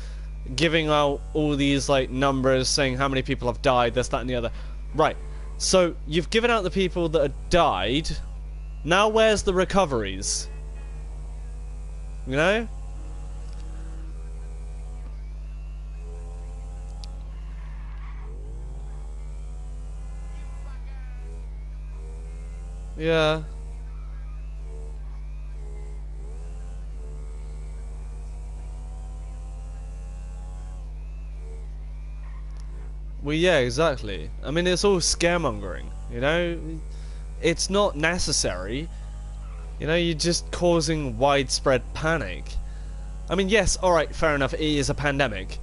Speaker 1: giving out all these, like, numbers saying how many people have died, this, that, and the other. Right. So, you've given out the people that have died. Now where's the recoveries? You know? Yeah. Well, yeah, exactly. I mean, it's all scaremongering, you know? It's not necessary. You know, you're just causing widespread panic. I mean, yes, alright, fair enough, it is a pandemic.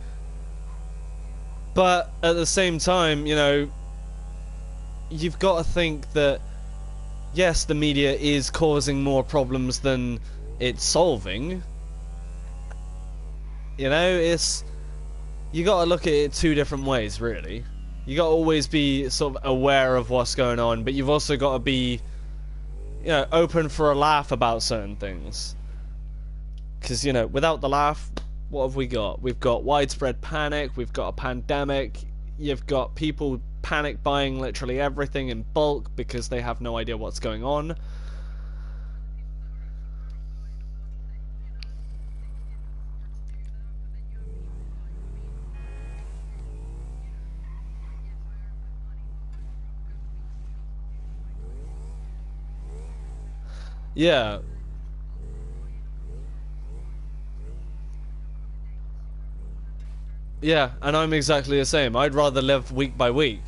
Speaker 1: But at the same time, you know, you've got to think that, yes, the media is causing more problems than it's solving. You know, it's... You got to look at it two different ways, really. You got to always be sort of aware of what's going on, but you've also got to be, you know, open for a laugh about certain things. Because, you know, without the laugh, what have we got? We've got widespread panic, we've got a pandemic, you've got people panic buying literally everything in bulk because they have no idea what's going on. Yeah. Yeah, and I'm exactly the same. I'd rather live week by week.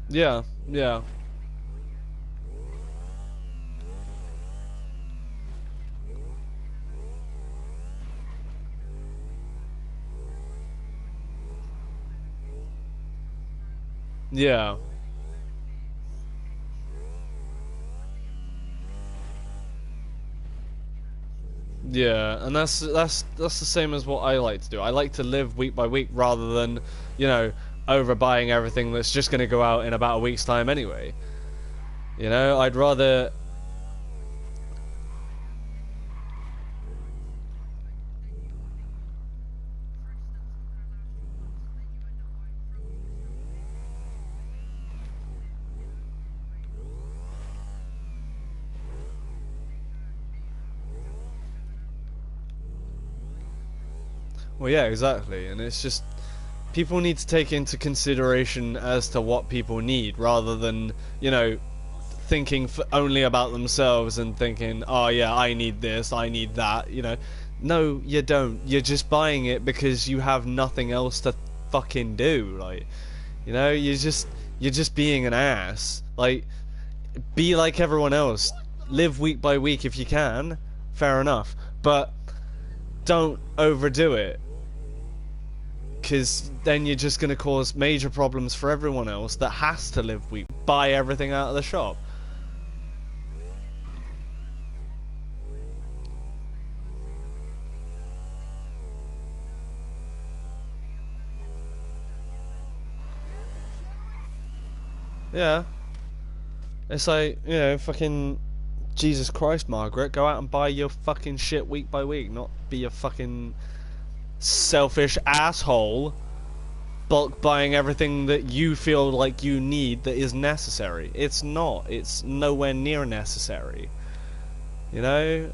Speaker 1: Yeah, yeah. Yeah. Yeah, and that's the same as what I like to do. I like to live week by week rather than, you know, overbuying everything that's just going to go out in about a week's time anyway. You know, I'd rather... Well, yeah, exactly, and it's just... People need to take into consideration as to what people need, rather than, you know, thinking only about themselves and thinking, oh yeah, I need this, I need that, you know. No, you don't. You're just buying it because you have nothing else to fucking do, like, you know, you're just being an ass. Like, be like everyone else. Live week by week if you can, fair enough, but don't overdo it. Because then you're just going to cause major problems for everyone else that has to live week. Buy everything out of the shop. Yeah. It's like, you know, fucking Jesus Christ, Margaret, go out and buy your fucking shit week by week, not be a fucking selfish asshole bulk buying everything that you feel like you need that is necessary. It's not. It's nowhere near necessary. You know?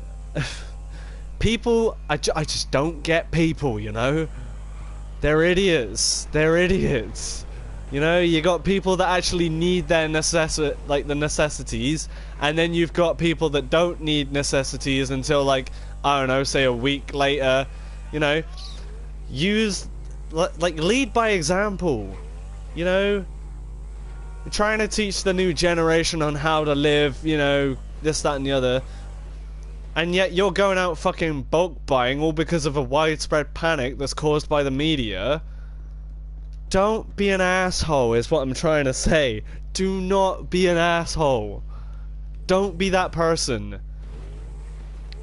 Speaker 1: People, I just don't get people, you know? They're idiots. They're idiots. You know, you got people that actually need their the necessities, and then you've got people that don't need necessities until, like, I don't know, say a week later. You know, lead by example. You know, you're trying to teach the new generation on how to live, you know, this, that, and the other, and yet you're going out fucking bulk buying all because of a widespread panic that's caused by the media. Don't be an asshole is what I'm trying to say. Do not be an asshole. Don't be that person.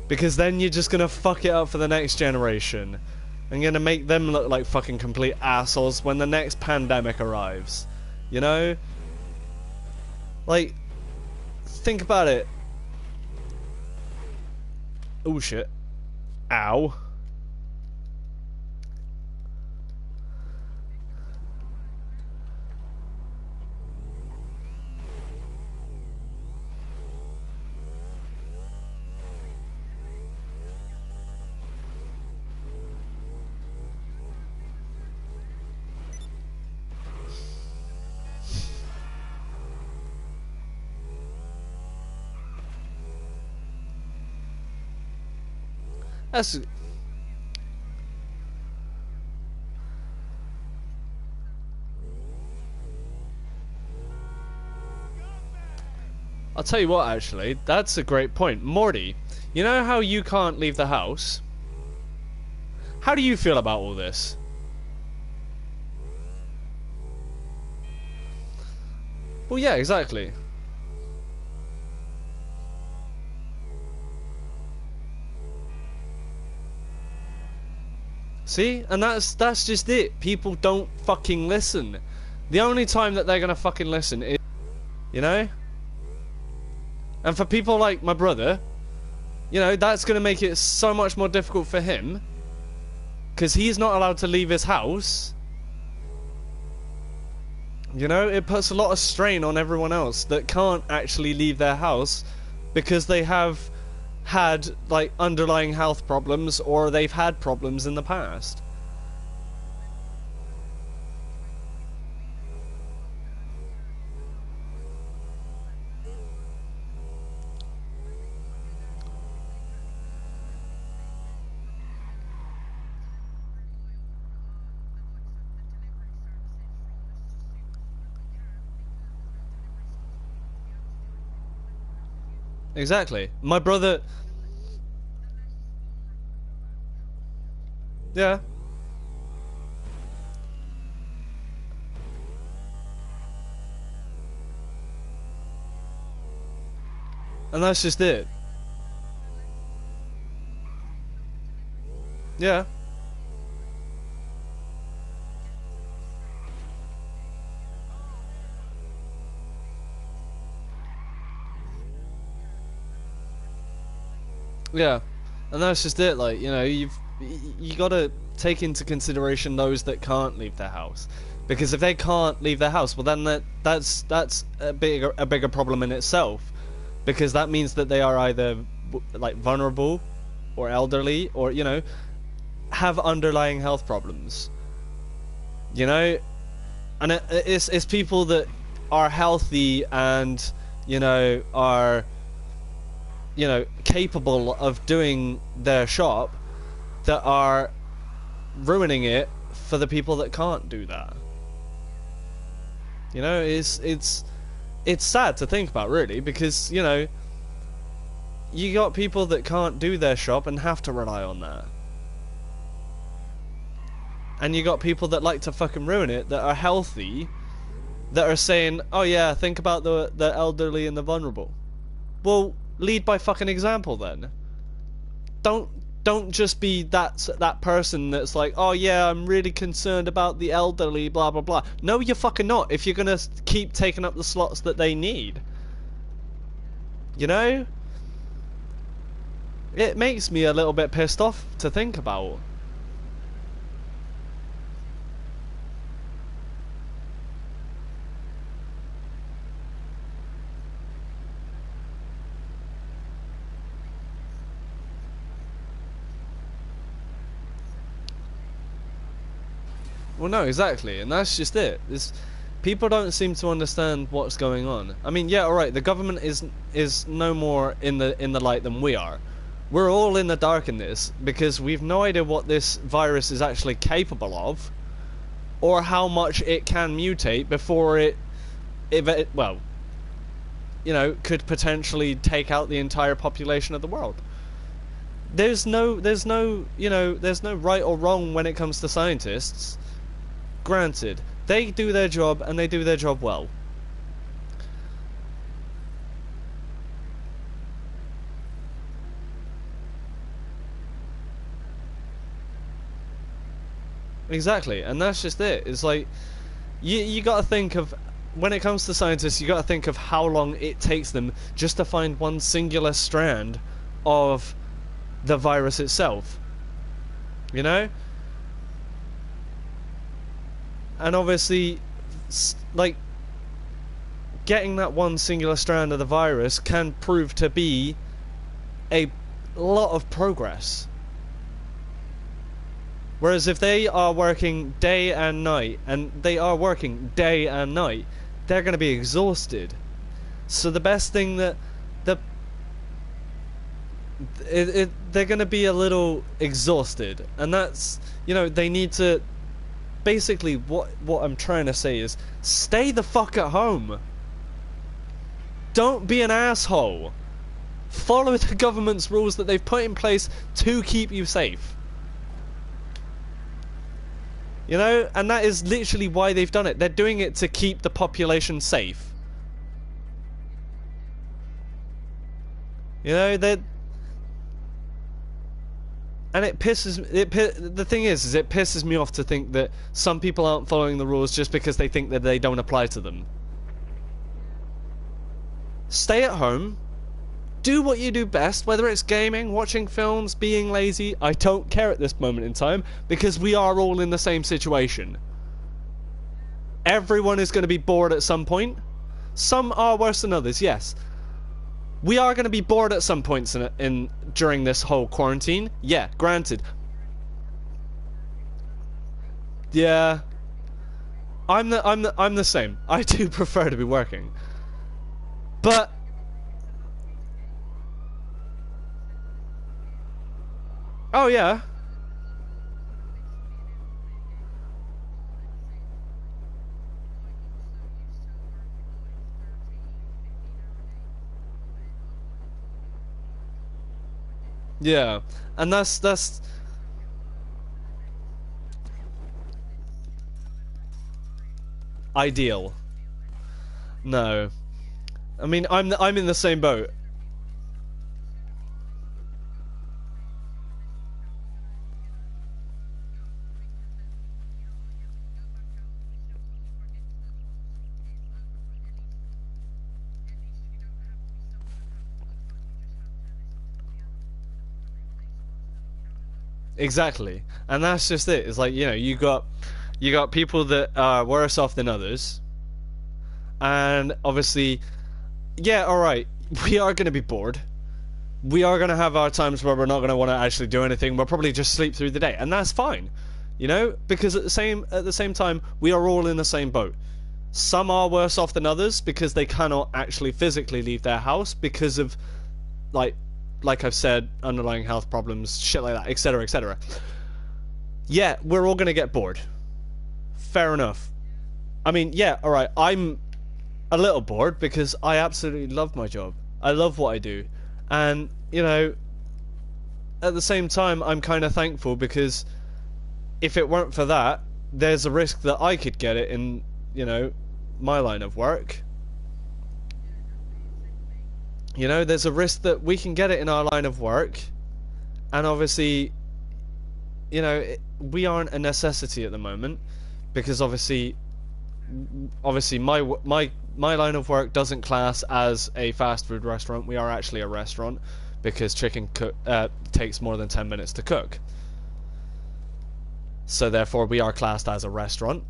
Speaker 1: Because then you're just gonna fuck it up for the next generation. And gonna make them look like fucking complete assholes when the next pandemic arrives. You know? Like, think about it. Oh shit. Ow. That's... I'll tell you what, actually, that's a great point. Morty, you know how you can't leave the house? How do you feel about all this? Well, yeah, exactly. See? And that's just it. People don't fucking listen. The only time that they're gonna fucking listen is, you know? And for people like my brother, you know, that's gonna make it so much more difficult for him, because he's not allowed to leave his house. You know, it puts a lot of strain on everyone else that can't actually leave their house because they have had, like, underlying health problems, or they've had problems in the past. Exactly. My brother... Yeah. And that's just it. Yeah. Yeah. And that's just it, like, you know, you gotta take into consideration those that can't leave their house. Because if they can't leave their house, well then that's a bigger problem in itself. Because that means that they are either, like, vulnerable, or elderly, or, you know, have underlying health problems. You know? And it's people that are healthy and, you know, are, you know, capable of doing their shop that are ruining it for the people that can't do that. You know, it's sad to think about, really, because, you know, you got people that can't do their shop and have to rely on that. And you got people that like to fucking ruin it, that are healthy, that are saying, oh yeah, think about the elderly and the vulnerable. Well, lead by fucking example then. Don't just be that person that's like, oh yeah, I'm really concerned about the elderly, blah blah blah. No, you're fucking not, if you're gonna keep taking up the slots that they need. You know? It makes me a little bit pissed off to think about. Well, no, exactly, and that's just it. People don't seem to understand what's going on. I mean, yeah, all right, the government is no more in the light than we are. We're all in the dark in this because we've no idea what this virus is actually capable of, or how much it can mutate before it well, you know, could potentially take out the entire population of the world. There's no, you know, there's no right or wrong when it comes to scientists. Granted, they do their job, and they do their job well. Exactly, and that's just it. It's like, you gotta think of, when it comes to scientists, you gotta think of how long it takes them just to find one singular strand of the virus itself. You know? And obviously, like, getting that one singular strand of the virus can prove to be a lot of progress. Whereas if they are working day and night, and they are working day and night, they're going to be exhausted. So the best thing that they're gonna be a little exhausted, and that's, you know, they need to. Basically, what I'm trying to say is, stay the fuck at home. Don't be an asshole. Follow the government's rules that they've put in place to keep you safe. You know, and that is literally why they've done it. They're doing it to keep the population safe. You know, they're... And it pisses... the thing is it pisses me off to think that some people aren't following the rules just because they think that they don't apply to them. Stay at home. Do what you do best, whether it's gaming, watching films, being lazy. I don't care at this moment in time, because we are all in the same situation. Everyone is going to be bored at some point. Some are worse than others, yes. We are going to be bored at some points during this whole quarantine. Yeah, granted. Yeah. I'm the same. I do prefer to be working. But oh yeah. Yeah. And that's ideal. No. I mean, I'm in the same boat. Exactly. And that's just it. It's like, you know, you got people that are worse off than others. And obviously, yeah, alright, we are going to be bored. We are going to have our times where we're not going to want to actually do anything. We'll probably just sleep through the day. And that's fine. You know? Because at the same time, we are all in the same boat. Some are worse off than others because they cannot actually physically leave their house because of, like I've said, underlying health problems, shit like that, etc., etc. Yeah, we're all going to get bored. Fair enough. I mean, yeah, alright, I'm a little bored because I absolutely love my job. I love what I do. And, you know, at the same time, I'm kind of thankful because if it weren't for that, there's a risk that I could get it in, you know, my line of work. You know, there's a risk that we can get it in our line of work. And obviously, you know, we aren't a necessity at the moment. Because obviously my line of work doesn't class as a fast food restaurant. We are actually a restaurant because chicken takes more than 10 minutes to cook. So therefore we are classed as a restaurant.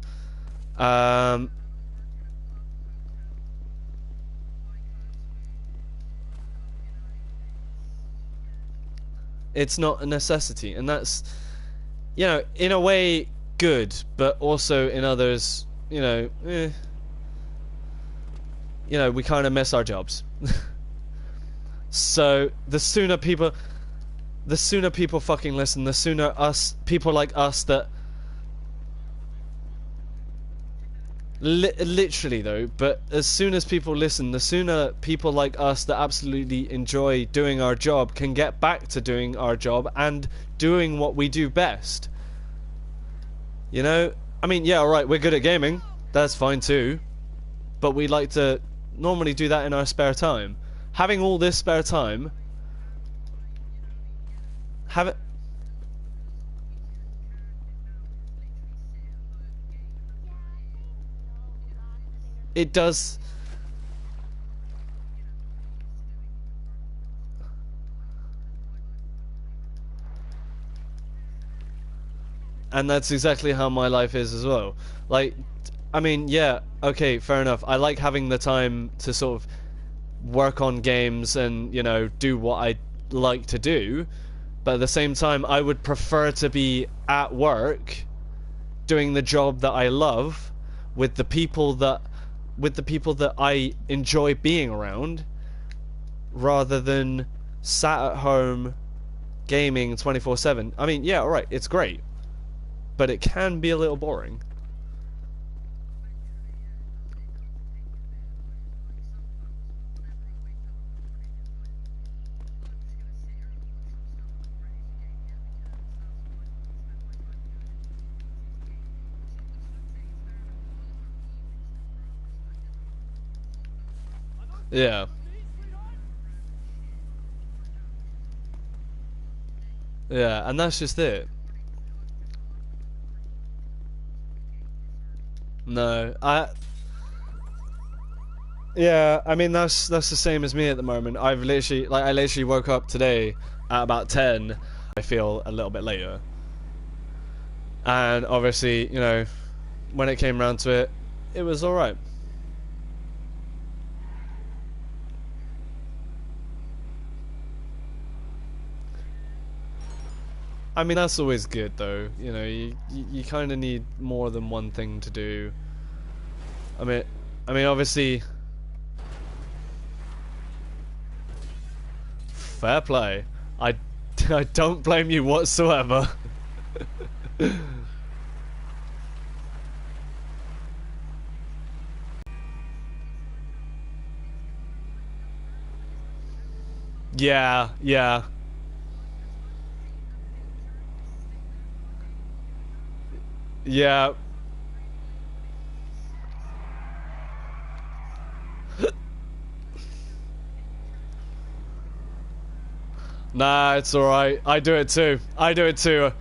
Speaker 1: It's not a necessity, and that's, you know, in a way good, but also in others, you know, you know, we kind of miss our jobs. So the sooner people fucking listen, the sooner people like us that literally though, but as soon as people listen, the sooner people like us that absolutely enjoy doing our job can get back to doing our job and doing what we do best. You know, I mean, yeah, alright, we're good at gaming, that's fine too, but we like to normally do that in our spare time. Having all this spare time, it does. And that's exactly how my life is as well. Like, I mean, yeah, okay, fair enough. I like having the time to sort of work on games and, you know, do what I like to do. But at the same time, I would prefer to be at work doing the job that I love with the people that I enjoy being around, rather than sat at home gaming 24/7. I mean, yeah, alright, it's great, but it can be a little boring. Yeah. Yeah, and that's just it. No, yeah, I mean that's the same as me at the moment. I literally woke up today at about 10. I feel a little bit later. And obviously, you know, when it came around to it, it was all right. I mean, that's always good though. You know, you kind of need more than one thing to do. I mean obviously fair play. I I don't blame you whatsoever. Yeah, yeah. Yeah. Nah, it's alright. I do it too. I do it too.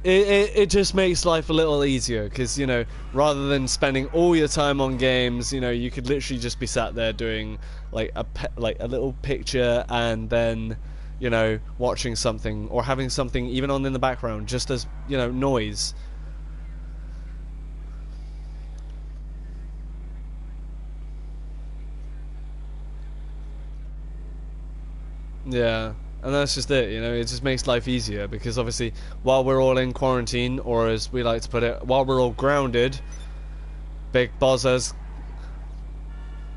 Speaker 1: It just makes life a little easier because, you know, rather than spending all your time on games, you know, you could literally just be sat there doing like a little picture and then, you know, watching something or having something even on in the background just as, you know, noise. Yeah, and that's just it, you know, it just makes life easier because obviously while we're all in quarantine, or as we like to put it, while we're all grounded, Big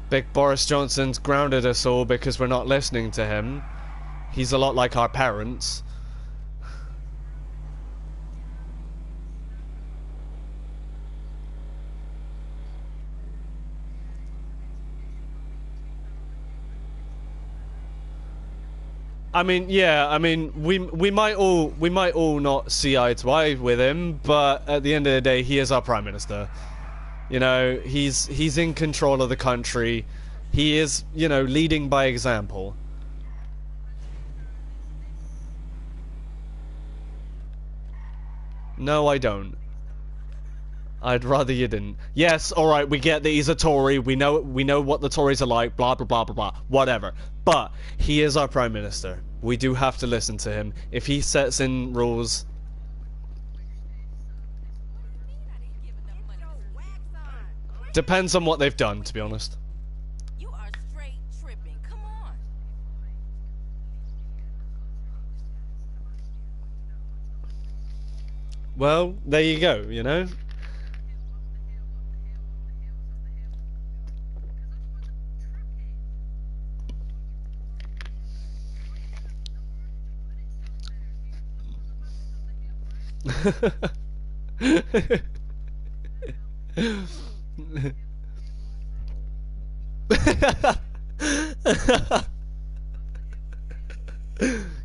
Speaker 1: Big Boris Johnson's grounded us all because we're not listening to him. He's a lot like our parents. I mean, yeah, I mean, we might all not see eye to eye with him, but at the end of the day, he is our prime minister. You know, he's in control of the country. He is, you know, leading by example. No, I don't. I'd rather you didn't. Yes, all right, we get that he's a Tory. We know what the Tories are like. Blah blah blah blah blah. Whatever. But he is our prime minister. We do have to listen to him. If he sets in rules, depends on what they've done, to be honest.
Speaker 4: You are straight tripping. Come on.
Speaker 1: Well, there you go. You know.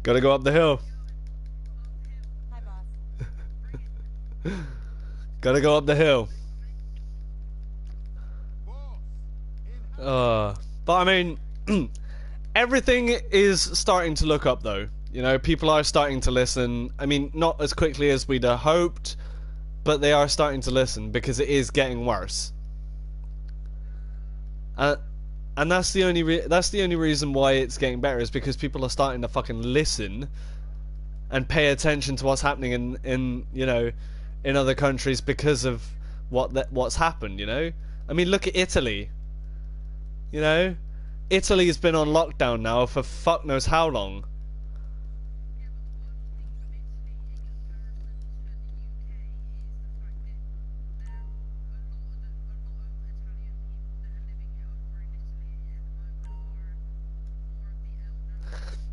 Speaker 1: Gotta go up the hill.
Speaker 4: Hi, boss.
Speaker 1: Gotta go up the hill. But I mean, everything is starting to look up though. You know, people are starting to listen. I mean, not as quickly as we'd have hoped, but they are starting to listen because it is getting worse. And that's the only reason why it's getting better is because people are starting to fucking listen and pay attention to what's happening in you know, in other countries because of what's happened. You know, I mean, look at Italy. You know, Italy's been on lockdown now for fuck knows how long.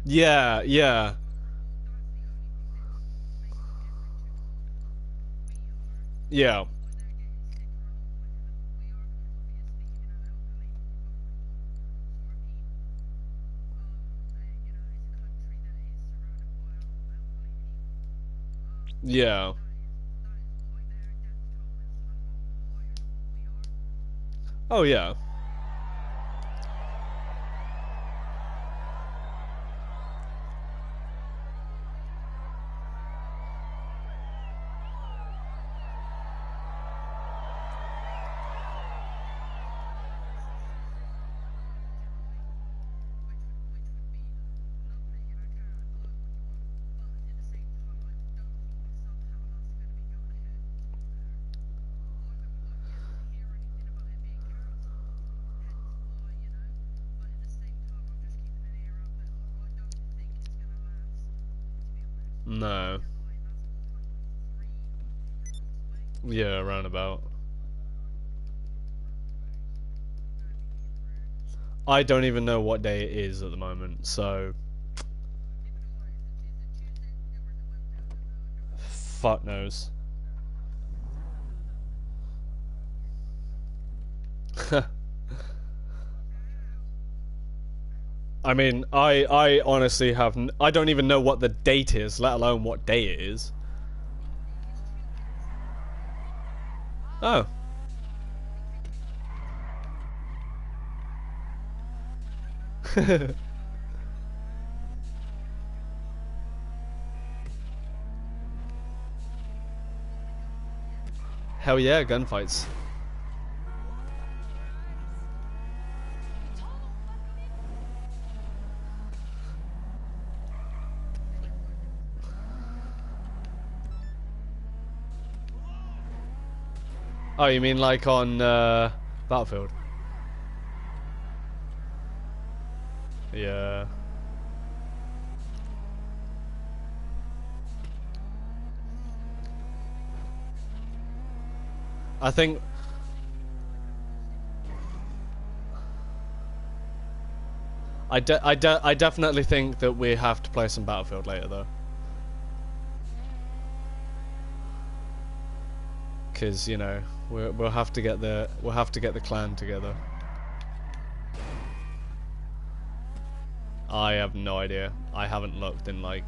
Speaker 1: Yeah, yeah. Yeah. Yeah. Oh yeah. No. Yeah, roundabout. I don't even know what day it is at the moment, so fuck knows. I mean, I honestly have I don't even know what the date is, let alone what day it is. Oh. Hell yeah, gunfights. Oh, you mean like on Battlefield? Yeah. I think I definitely think that we have to play some Battlefield later though. Cause you know we'll have to get the clan together. I have no idea. I haven't looked in like.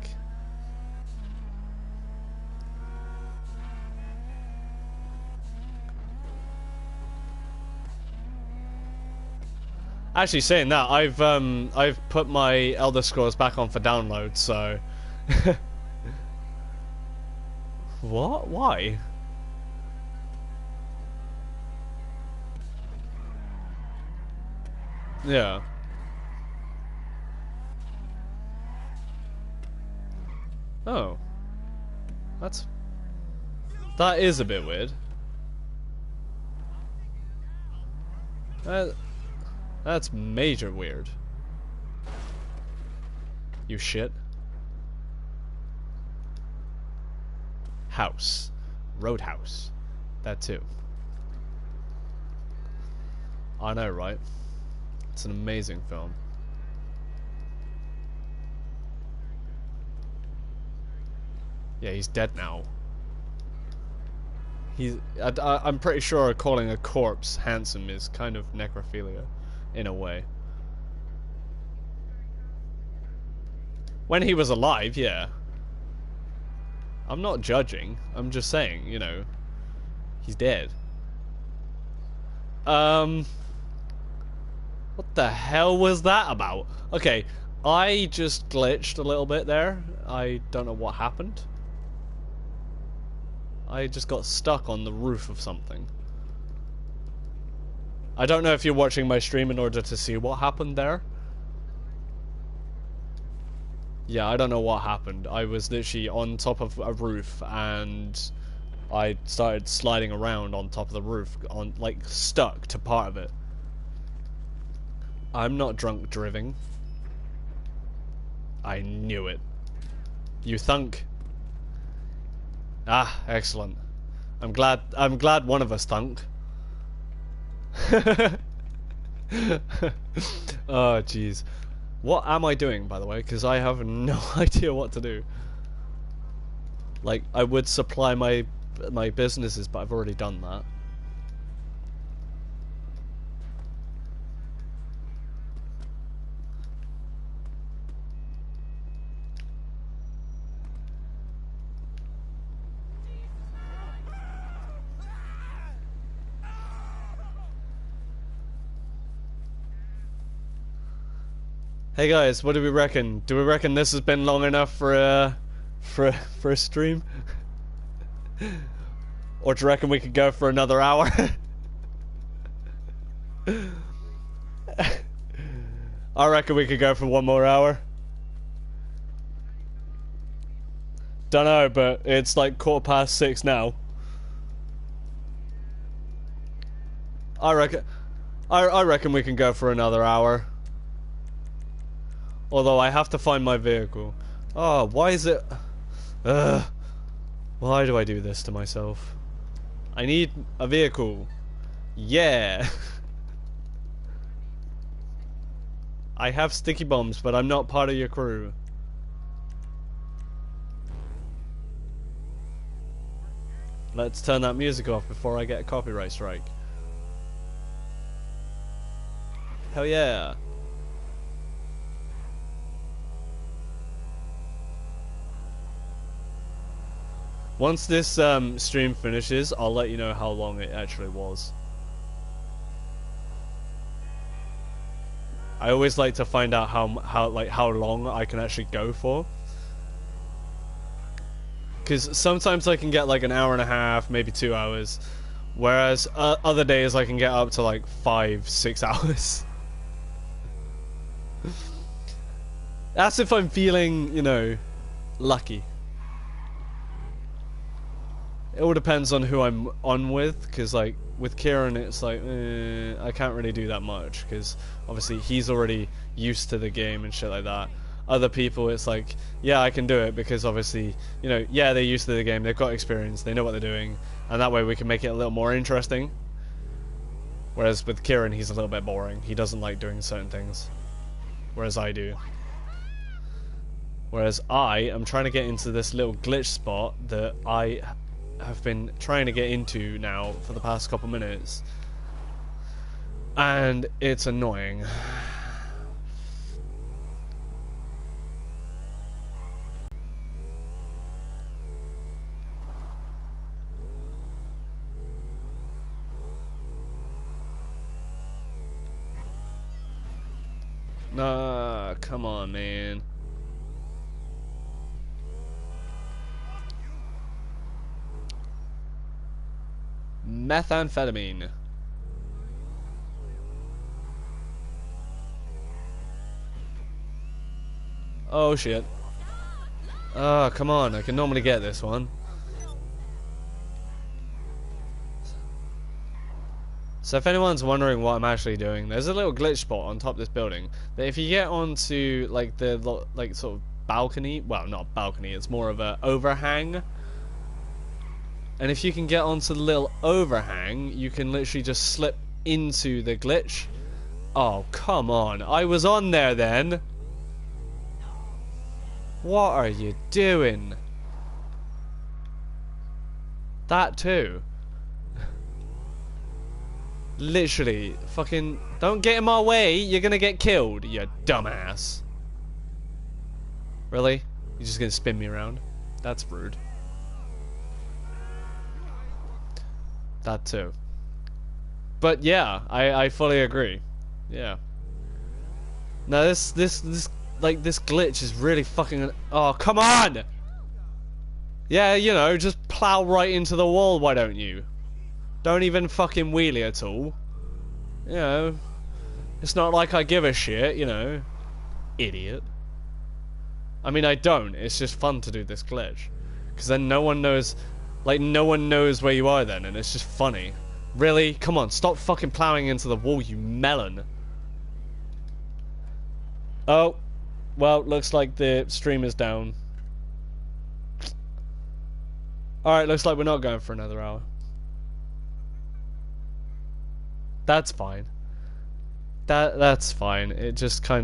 Speaker 1: Actually, saying that, I've put my Elder Scrolls back on for download, so. What? Why? Yeah. Oh. That is a bit weird. That's major weird. You shit. House. Roadhouse. That too. I know, right? It's an amazing film. Yeah, he's dead now. I'm pretty sure calling a corpse handsome is kind of necrophilia, in a way. When he was alive, yeah. I'm not judging. I'm just saying, you know, he's dead. What the hell was that about? Okay, I just glitched a little bit there. I don't know what happened. I just got stuck on the roof of something. I don't know if you're watching my stream in order to see what happened there. Yeah, I don't know what happened. I was literally on top of a roof and I started sliding around on top of the roof, on like stuck to part of it. I'm not drunk driving. I knew it. You thunk. Ah, excellent. I'm glad one of us thunk. Oh jeez. What am I doing, by the way? Because I have no idea what to do. Like, I would supply my businesses, but I've already done that. Hey guys, what do we reckon? Do we reckon this has been long enough for a stream? Or do you reckon we could go for another hour? I reckon we could go for one more hour. Dunno, but it's like 6:15 now. I reckon we can go for another hour. Although I have to find my vehicle. Oh, why is it... Why do I do this to myself? I need a vehicle. Yeah. I have sticky bombs, but I'm not part of your crew. Let's turn that music off before I get a copyright strike. Hell yeah. Once this stream finishes, I'll let you know how long it actually was. I always like to find out how long I can actually go for. Because sometimes I can get like an hour and a half, maybe 2 hours. Whereas other days I can get up to like 5-6 hours. That's if I'm feeling, you know, lucky. It all depends on who I'm on with, because like with Kieran it's like I can't really do that much because obviously he's already used to the game and shit like that. Other people it's like, yeah, I can do it because obviously, you know, yeah, they're used to the game, they've got experience, they know what they're doing, and that way we can make it a little more interesting. Whereas with Kieran he's a little bit boring, he doesn't like doing certain things, whereas I do. Whereas I am trying to get into this little glitch spot that I have been trying to get into now for the past couple minutes, and it's annoying. Nah, come on, man. Methamphetamine. Oh shit. Oh, come on, I can normally get this one. So if anyone's wondering what I'm actually doing, there's a little glitch spot on top of this building that if you get onto like the sort of balcony, well, not balcony, it's more of a overhang. And if you can get onto the little overhang, you can literally just slip into the glitch. Oh, come on. I was on there then. What are you doing? That too. Literally, fucking, don't get in my way, you're gonna get killed, you dumbass. Really? You're just gonna spin me around? That's rude. That too. But yeah, I fully agree. Yeah. Now this glitch is really fucking... Oh, come on! Yeah, you know, just plow right into the wall, why don't you? Don't even fucking wheelie at all. You know, it's not like I give a shit, you know. Idiot. I mean, I don't. It's just fun to do this glitch. Because then no one knows... Like, no one knows where you are then, and it's just funny. Really? Come on, stop fucking plowing into the wall, you melon. Oh. Well, looks like the stream is down. Alright, looks like we're not going for another hour. That's fine. That's fine. It just kind of...